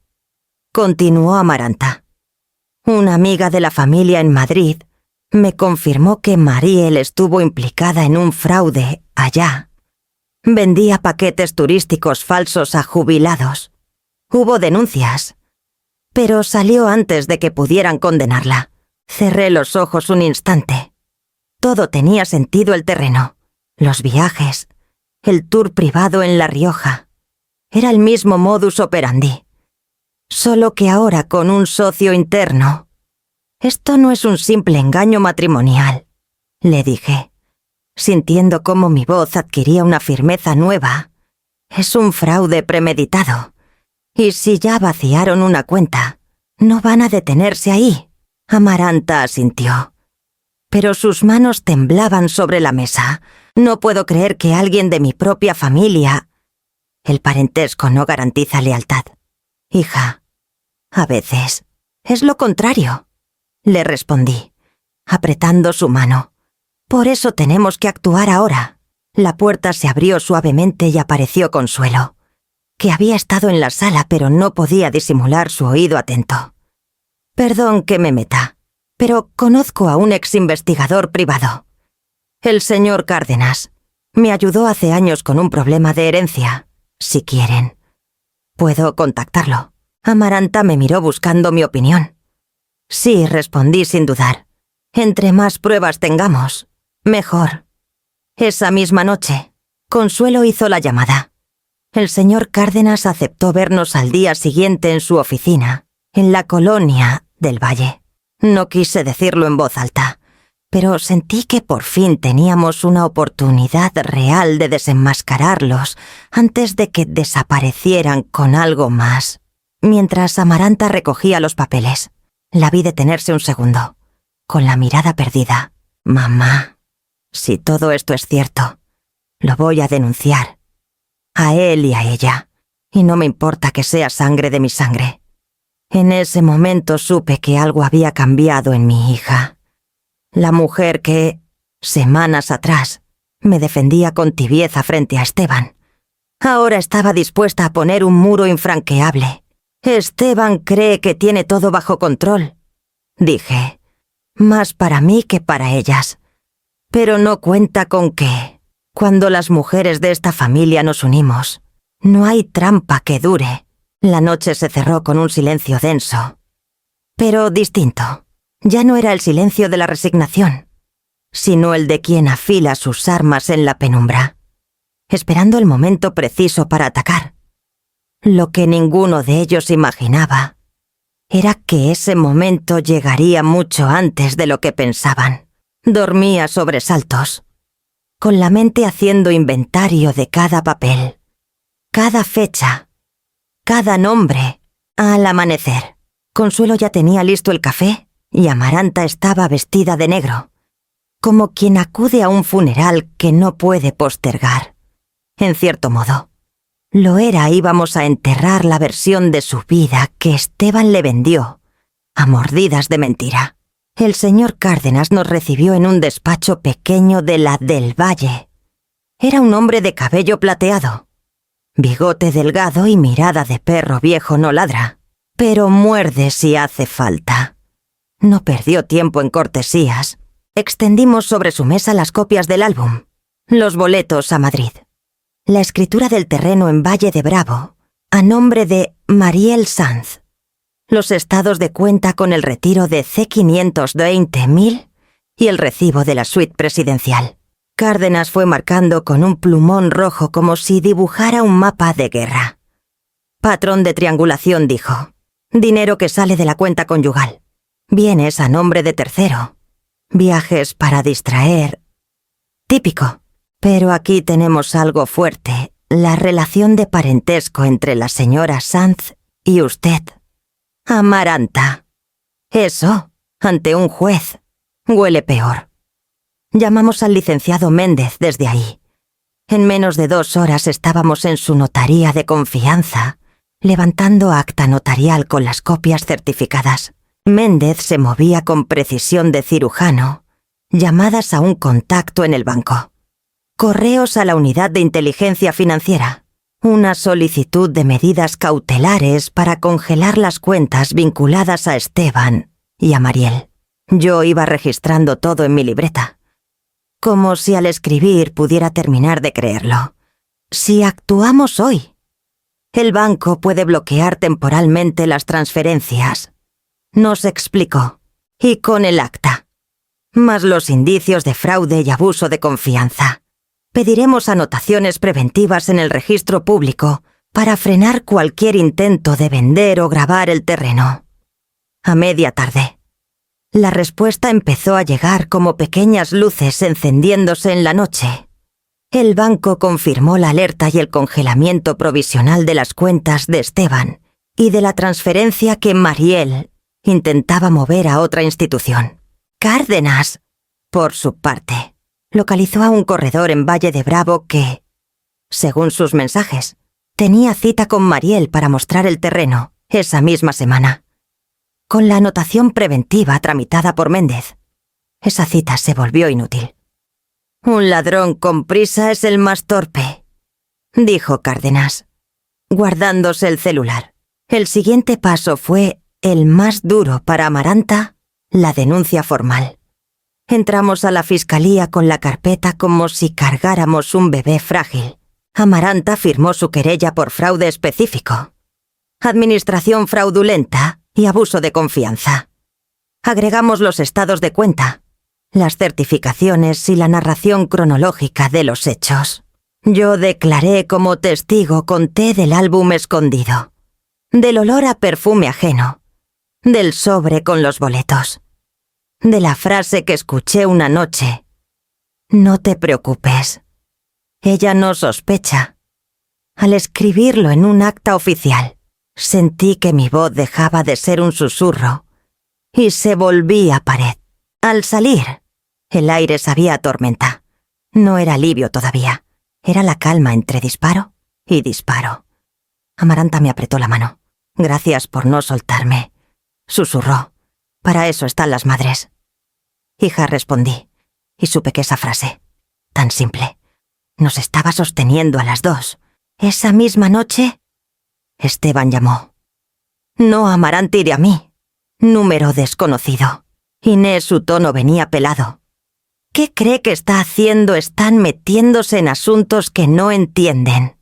Continuó Amaranta. Una amiga de la familia en Madrid me confirmó que Mariel estuvo implicada en un fraude allá. Vendía paquetes turísticos falsos a jubilados. Hubo denuncias, pero salió antes de que pudieran condenarla. Cerré los ojos un instante. Todo tenía sentido: el terreno, los viajes, el tour privado en La Rioja. Era el mismo modus operandi, solo que ahora con un socio interno. Esto no es un simple engaño matrimonial, le dije, sintiendo cómo mi voz adquiría una firmeza nueva. Es un fraude premeditado. Y si ya vaciaron una cuenta, no van a detenerse ahí. Amaranta asintió. Pero sus manos temblaban sobre la mesa. No puedo creer que alguien de mi propia familia... El parentesco no garantiza lealtad. Hija, a veces es lo contrario, le respondí, apretando su mano. Por eso tenemos que actuar ahora. La puerta se abrió suavemente y apareció Consuelo, que había estado en la sala pero no podía disimular su oído atento. Perdón que me meta, pero conozco a un exinvestigador privado. El señor Cárdenas me ayudó hace años con un problema de herencia. Si quieren, puedo contactarlo. Amaranta me miró buscando mi opinión. Sí, respondí sin dudar. Entre más pruebas tengamos, mejor. Esa misma noche, Consuelo hizo la llamada. El señor Cárdenas aceptó vernos al día siguiente en su oficina, en la colonia del Valle. No quise decirlo en voz alta, pero sentí que por fin teníamos una oportunidad real de desenmascararlos antes de que desaparecieran con algo más. Mientras Amaranta recogía los papeles, la vi detenerse un segundo, con la mirada perdida. Mamá, si todo esto es cierto, lo voy a denunciar. A él y a ella. Y no me importa que sea sangre de mi sangre. En ese momento supe que algo había cambiado en mi hija. La mujer que, semanas atrás, me defendía con tibieza frente a Esteban, ahora estaba dispuesta a poner un muro infranqueable. Esteban cree que tiene todo bajo control, dije, más para mí que para ellas. Pero no cuenta con que, cuando las mujeres de esta familia nos unimos, no hay trampa que dure. La noche se cerró con un silencio denso, pero distinto. Ya no era el silencio de la resignación, sino el de quien afila sus armas en la penumbra, esperando el momento preciso para atacar. Lo que ninguno de ellos imaginaba era que ese momento llegaría mucho antes de lo que pensaban. Dormía a sobresaltos, con la mente haciendo inventario de cada papel, cada fecha, cada nombre. Al amanecer, Consuelo ya tenía listo el café y Amaranta estaba vestida de negro, como quien acude a un funeral que no puede postergar. En cierto modo, lo era. Íbamos a enterrar la versión de su vida que Esteban le vendió, a mordidas de mentira. El señor Cárdenas nos recibió en un despacho pequeño de la del Valle. Era un hombre de cabello plateado, bigote delgado y mirada de perro viejo. No ladra, pero muerde si hace falta. No perdió tiempo en cortesías. Extendimos sobre su mesa las copias del álbum, los boletos a Madrid, la escritura del terreno en Valle de Bravo a nombre de Mariel Sanz. Los estados de cuenta con el retiro de C520.000 y el recibo de la suite presidencial. Cárdenas fue marcando con un plumón rojo como si dibujara un mapa de guerra. Patrón de triangulación, dijo. Dinero que sale de la cuenta conyugal. Bienes a nombre de tercero. Viajes para distraer. Típico. Pero aquí tenemos algo fuerte. La relación de parentesco entre la señora Sanz y usted. Amaranta. Eso, ante un juez, huele peor. Llamamos al licenciado Méndez desde ahí. En menos de 2 horas estábamos en su notaría de confianza, levantando acta notarial con las copias certificadas. Méndez se movía con precisión de cirujano, llamadas a un contacto en el banco. Correos a la unidad de inteligencia financiera. Una solicitud de medidas cautelares para congelar las cuentas vinculadas a Esteban y a Mariel. Yo iba registrando todo en mi libreta. Como si al escribir pudiera terminar de creerlo. Si actuamos hoy, el banco puede bloquear temporalmente las transferencias. Nos explicó. Y con el acta. Más los indicios de fraude y abuso de confianza. Pediremos anotaciones preventivas en el registro público para frenar cualquier intento de vender o gravar el terreno. A media tarde. La respuesta empezó a llegar como pequeñas luces encendiéndose en la noche. El banco confirmó la alerta y el congelamiento provisional de las cuentas de Esteban y de la transferencia que Mariel intentaba mover a otra institución. Cárdenas, por su parte, localizó a un corredor en Valle de Bravo que, según sus mensajes, tenía cita con Mariel para mostrar el terreno esa misma semana. Con la anotación preventiva tramitada por Méndez, esa cita se volvió inútil. Un ladrón con prisa es el más torpe, dijo Cárdenas, guardándose el celular. El siguiente paso fue el más duro para Amaranta, la denuncia formal. Entramos a la fiscalía con la carpeta como si cargáramos un bebé frágil. Amaranta firmó su querella por fraude específico. Administración fraudulenta y abuso de confianza. Agregamos los estados de cuenta, las certificaciones y la narración cronológica de los hechos. Yo declaré como testigo, conté del álbum escondido, del olor a perfume ajeno, del sobre con los boletos, de la frase que escuché una noche. No te preocupes. Ella no sospecha. Al escribirlo en un acta oficial, sentí que mi voz dejaba de ser un susurro y se volvía pared. Al salir, el aire sabía a tormenta. No era alivio todavía. Era la calma entre disparo y disparo. Amaranta me apretó la mano. Gracias por no soltarme, susurró. Para eso están las madres. Hija, respondí, y supe que esa frase, tan simple, nos estaba sosteniendo a las 2. Esa misma noche, Esteban llamó. No a Amaranta y a mí. Número desconocido. Inés, su tono venía pelado. ¿Qué cree que está haciendo? Están metiéndose en asuntos que no entienden.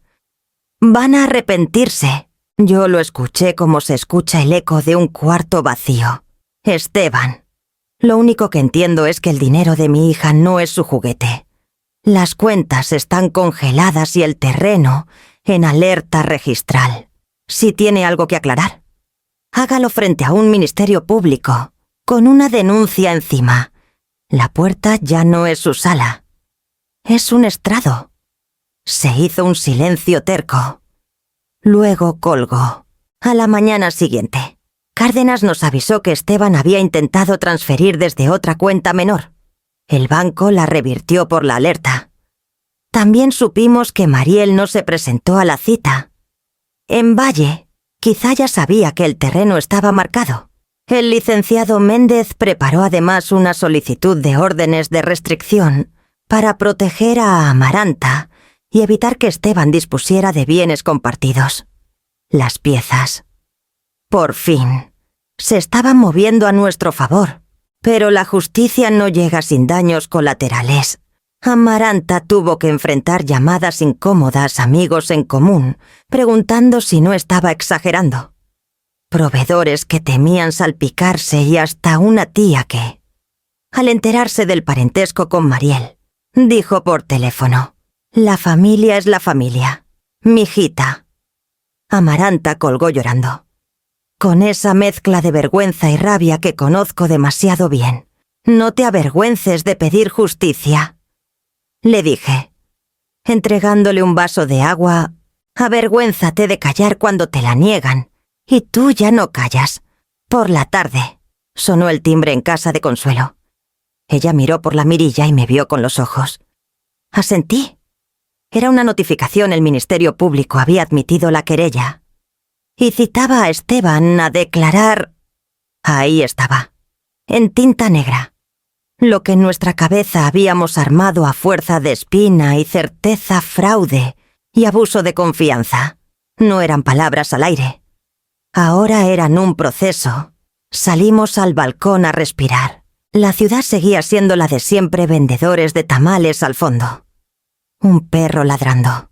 Van a arrepentirse. Yo lo escuché como se escucha el eco de un cuarto vacío. Esteban. Lo único que entiendo es que el dinero de mi hija no es su juguete. Las cuentas están congeladas y el terreno en alerta registral. Si tiene algo que aclarar, hágalo frente a un ministerio público, con una denuncia encima. La puerta ya no es su sala. Es un estrado. Se hizo un silencio terco. Luego colgó. A la mañana siguiente, Cárdenas nos avisó que Esteban había intentado transferir desde otra cuenta menor. El banco la revirtió por la alerta. También supimos que Mariel no se presentó a la cita. En Valle, quizá ya sabía que el terreno estaba marcado. El licenciado Méndez preparó además una solicitud de órdenes de restricción para proteger a Amaranta y evitar que Esteban dispusiera de bienes compartidos. Las piezas. Por fin, se estaban moviendo a nuestro favor, pero la justicia no llega sin daños colaterales. Amaranta tuvo que enfrentar llamadas incómodas a amigos en común, preguntando si no estaba exagerando. Proveedores que temían salpicarse y hasta una tía que, al enterarse del parentesco con Mariel, dijo por teléfono: «La familia es la familia, mijita». Amaranta colgó llorando, con esa mezcla de vergüenza y rabia que conozco demasiado bien. «No te avergüences de pedir justicia», le dije, entregándole un vaso de agua. «Avergüénzate de callar cuando te la niegan, y tú ya no callas». Por la tarde, sonó el timbre en casa de Consuelo. Ella miró por la mirilla y me vio con los ojos. Asentí. Era una notificación. El Ministerio Público había admitido la querella y citaba a Esteban a declarar. Ahí estaba, en tinta negra, lo que en nuestra cabeza habíamos armado a fuerza de espina y certeza: fraude y abuso de confianza. No eran palabras al aire. Ahora eran un proceso. Salimos al balcón a respirar. La ciudad seguía siendo la de siempre, vendedores de tamales al fondo. Un perro ladrando.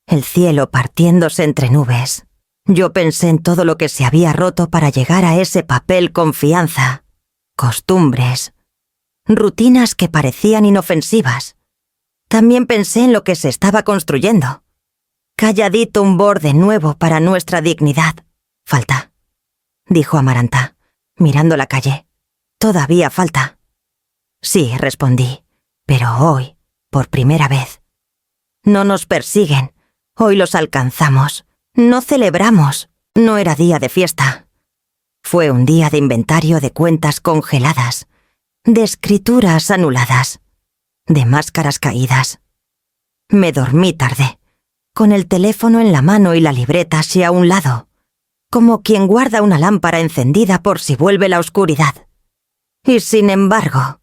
El cielo partiéndose entre nubes. Yo pensé en todo lo que se había roto para llegar a ese papel: confianza, costumbres, rutinas que parecían inofensivas. También pensé en lo que se estaba construyendo. Calladito, un borde nuevo para nuestra dignidad. «Falta», dijo Amaranta, mirando la calle. «Todavía falta». «Sí», respondí, «pero hoy, por primera vez. No nos persiguen. Hoy los alcanzamos. No celebramos. No era día de fiesta. Fue un día de inventario de cuentas congeladas, de escrituras anuladas, de máscaras caídas». Me dormí tarde, con el teléfono en la mano y la libreta así a un lado, como quien guarda una lámpara encendida por si vuelve la oscuridad. Y sin embargo,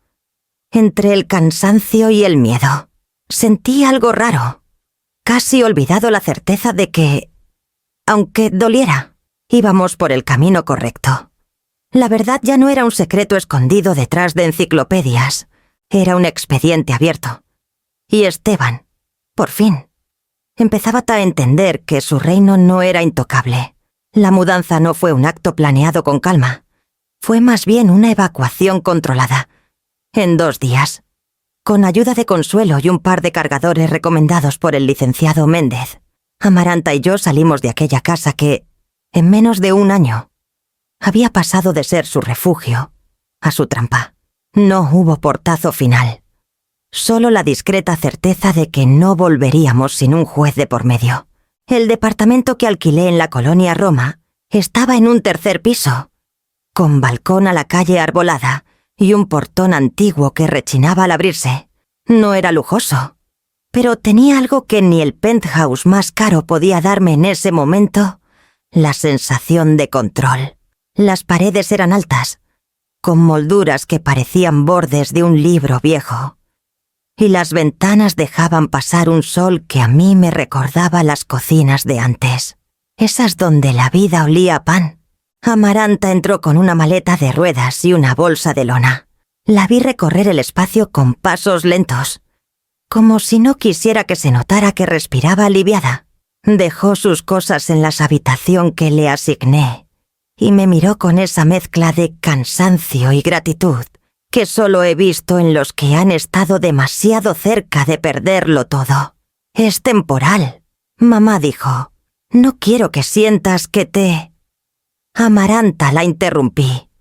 entre el cansancio y el miedo, sentí algo raro. Casi olvidado la certeza de que, aunque doliera, íbamos por el camino correcto. La verdad ya no era un secreto escondido detrás de enciclopedias. Era un expediente abierto. Y Esteban, por fin, empezaba a entender que su reino no era intocable. La mudanza no fue un acto planeado con calma. Fue más bien una evacuación controlada. En 2 días, con ayuda de Consuelo y un par de cargadores recomendados por el licenciado Méndez, Amaranta y yo salimos de aquella casa que, en menos de 1 año, había pasado de ser su refugio a su trampa. No hubo portazo final. Solo la discreta certeza de que no volveríamos sin un juez de por medio. El departamento que alquilé en la colonia Roma estaba en un 3er piso, con balcón a la calle arbolada y un portón antiguo que rechinaba al abrirse. No era lujoso, pero tenía algo que ni el penthouse más caro podía darme en ese momento: la sensación de control. Las paredes eran altas, con molduras que parecían bordes de un libro viejo, y las ventanas dejaban pasar un sol que a mí me recordaba las cocinas de antes, esas donde la vida olía a pan. Amaranta entró con una maleta de ruedas y una bolsa de lona. La vi recorrer el espacio con pasos lentos, como si no quisiera que se notara que respiraba aliviada. Dejó sus cosas en la habitación que le asigné y me miró con esa mezcla de cansancio y gratitud que solo he visto en los que han estado demasiado cerca de perderlo todo. «Es temporal», mamá dijo. «No quiero que sientas que te...». Amaranta la interrumpí,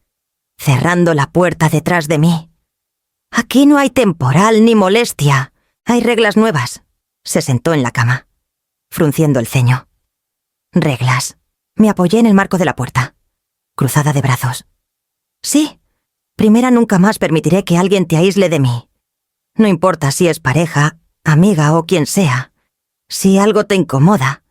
cerrando la puerta detrás de mí. «Aquí no hay temporal ni molestia. Hay reglas nuevas». Se sentó en la cama, frunciendo el ceño. «Reglas». Me apoyé en el marco de la puerta, cruzada de brazos. «Sí. Primera, nunca más permitiré que alguien te aísle de mí. No importa si es pareja, amiga o quien sea. Si algo te incomoda,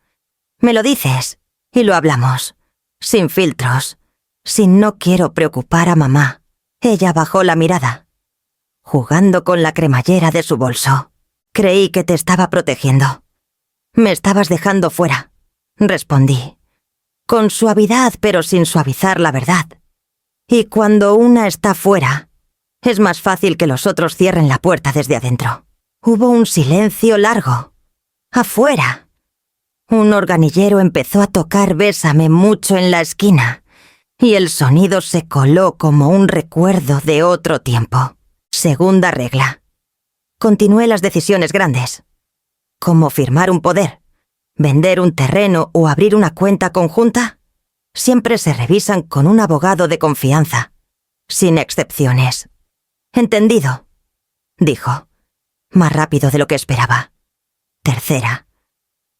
me lo dices y lo hablamos. Sin filtros. Sin no quiero preocupar a mamá». Ella bajó la mirada, jugando con la cremallera de su bolso. «Creí que te estaba protegiendo. Me estabas dejando fuera», respondí, con suavidad pero sin suavizar la verdad. Y cuando una está fuera, es más fácil que los otros cierren la puerta desde adentro. Hubo un silencio largo. Afuera. Un organillero empezó a tocar Bésame mucho en la esquina, y el sonido se coló como un recuerdo de otro tiempo. Segunda regla. Continué las decisiones grandes, como firmar un poder, vender un terreno o abrir una cuenta conjunta. Siempre se revisan con un abogado de confianza, sin excepciones. «Entendido», dijo, más rápido de lo que esperaba. Tercera.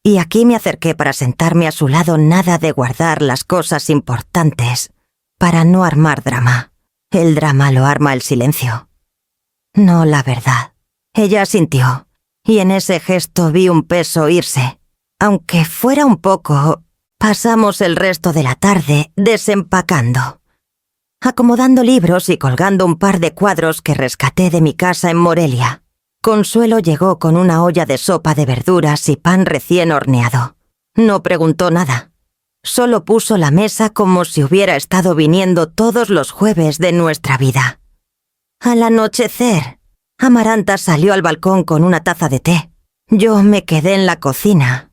Y aquí me acerqué para sentarme a su lado, nada de guardar las cosas importantes, para no armar drama. El drama lo arma el silencio. No la verdad. Ella asintió, y en ese gesto vi un peso irse. Aunque fuera un poco, pasamos el resto de la tarde desempacando, acomodando libros y colgando un par de cuadros que rescaté de mi casa en Morelia. Consuelo llegó con una olla de sopa de verduras y pan recién horneado. No preguntó nada. Solo puso la mesa como si hubiera estado viniendo todos los jueves de nuestra vida. Al anochecer, Amaranta salió al balcón con una taza de té. Yo me quedé en la cocina,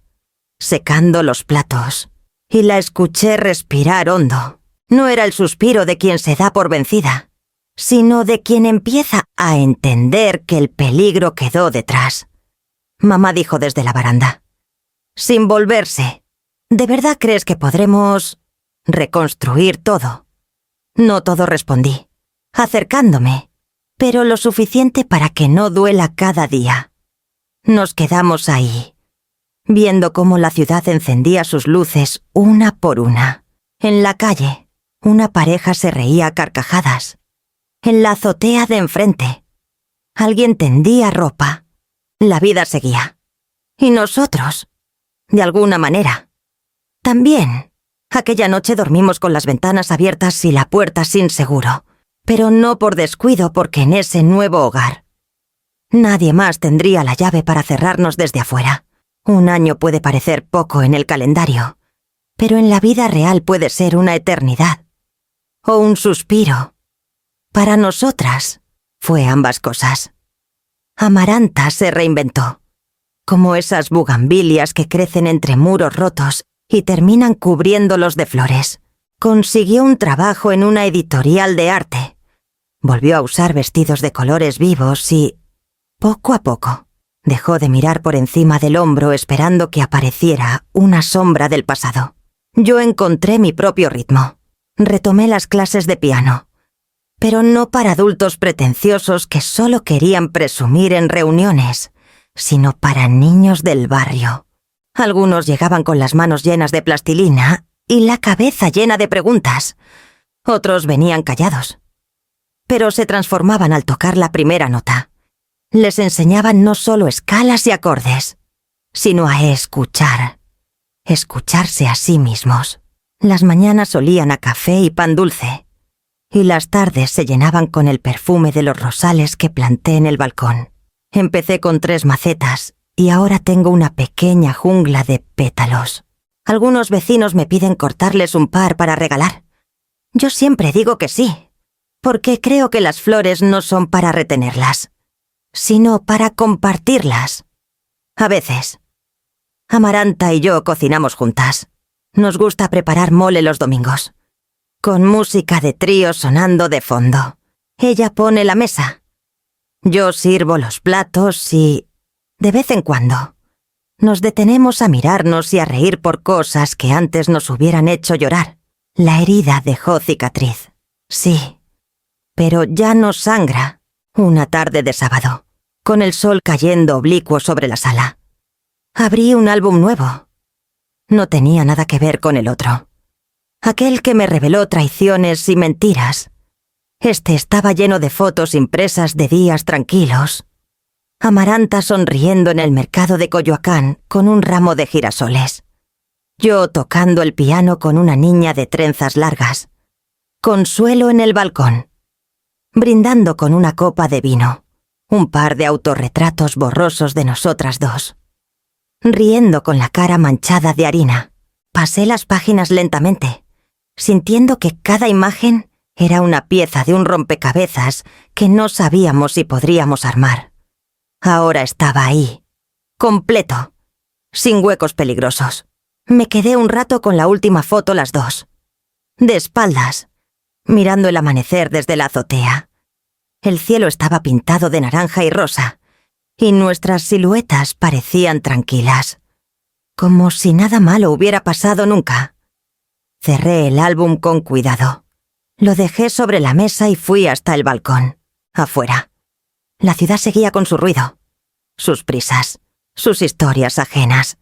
secando los platos, y la escuché respirar hondo. No era el suspiro de quien se da por vencida, sino de quien empieza a entender que el peligro quedó detrás. Mamá dijo desde la baranda, sin volverse: ¿de verdad crees que podremos reconstruir todo? No todo, respondí, acercándome, pero lo suficiente para que no duela cada día. Nos quedamos ahí, viendo cómo la ciudad encendía sus luces una por una. En la calle, una pareja se reía a carcajadas. En la azotea de enfrente, alguien tendía ropa. La vida seguía. Y nosotros, de alguna manera, también. Aquella noche dormimos con las ventanas abiertas y la puerta sin seguro, pero no por descuido, porque en ese nuevo hogar nadie más tendría la llave para cerrarnos desde afuera. Un año puede parecer poco en el calendario, pero en la vida real puede ser una eternidad. O un suspiro. Para nosotras, fue ambas cosas. Amaranta se reinventó, como esas bugambilias que crecen entre muros rotos y terminan cubriéndolos de flores. Consiguió un trabajo en una editorial de arte. Volvió a usar vestidos de colores vivos y, poco a poco, dejó de mirar por encima del hombro esperando que apareciera una sombra del pasado. Yo encontré mi propio ritmo. Retomé las clases de piano, pero no para adultos pretenciosos que solo querían presumir en reuniones, sino para niños del barrio. Algunos llegaban con las manos llenas de plastilina y la cabeza llena de preguntas. Otros venían callados, pero se transformaban al tocar la primera nota. Les enseñaban no solo escalas y acordes, sino a escuchar, escucharse a sí mismos. Las mañanas olían a café y pan dulce, y las tardes se llenaban con el perfume de los rosales que planté en el balcón. Empecé con 3 macetas y ahora tengo una pequeña jungla de pétalos. Algunos vecinos me piden cortarles un par para regalar. Yo siempre digo que sí, porque creo que las flores no son para retenerlas, sino para compartirlas. A veces, Amaranta y yo cocinamos juntas. Nos gusta preparar mole los domingos, con música de trío sonando de fondo. Ella pone la mesa. Yo sirvo los platos y, de vez en cuando, nos detenemos a mirarnos y a reír por cosas que antes nos hubieran hecho llorar. La herida dejó cicatriz, sí, pero ya no sangra. Una tarde de sábado, con el sol cayendo oblicuo sobre la sala, abrí un álbum nuevo. No tenía nada que ver con el otro, aquel que me reveló traiciones y mentiras. Este estaba lleno de fotos impresas de días tranquilos. Amaranta sonriendo en el mercado de Coyoacán con un ramo de girasoles. Yo tocando el piano con una niña de trenzas largas. Consuelo en el balcón, brindando con una copa de vino. Un par de autorretratos borrosos de nosotras dos. Riendo con la cara manchada de harina. Pasé las páginas lentamente, sintiendo que cada imagen era una pieza de un rompecabezas que no sabíamos si podríamos armar. Ahora estaba ahí, completo, sin huecos peligrosos. Me quedé un rato con la última foto las dos, de espaldas, mirando el amanecer desde la azotea. El cielo estaba pintado de naranja y rosa, y nuestras siluetas parecían tranquilas, como si nada malo hubiera pasado nunca. Cerré el álbum con cuidado. Lo dejé sobre la mesa y fui hasta el balcón, afuera. La ciudad seguía con su ruido, sus prisas, sus historias ajenas.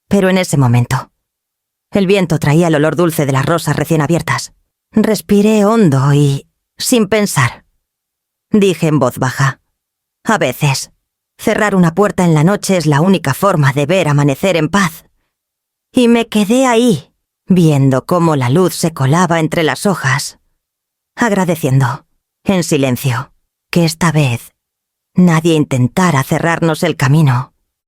Pero en ese momento, el viento traía el olor dulce de las rosas recién abiertas. Respiré hondo y, sin pensar, dije en voz baja: a veces, cerrar una puerta en la noche es la única forma de ver amanecer en paz. Y me quedé ahí, viendo cómo la luz se colaba entre las hojas, agradeciendo, en silencio, que esta vez nadie intentara cerrarnos el camino.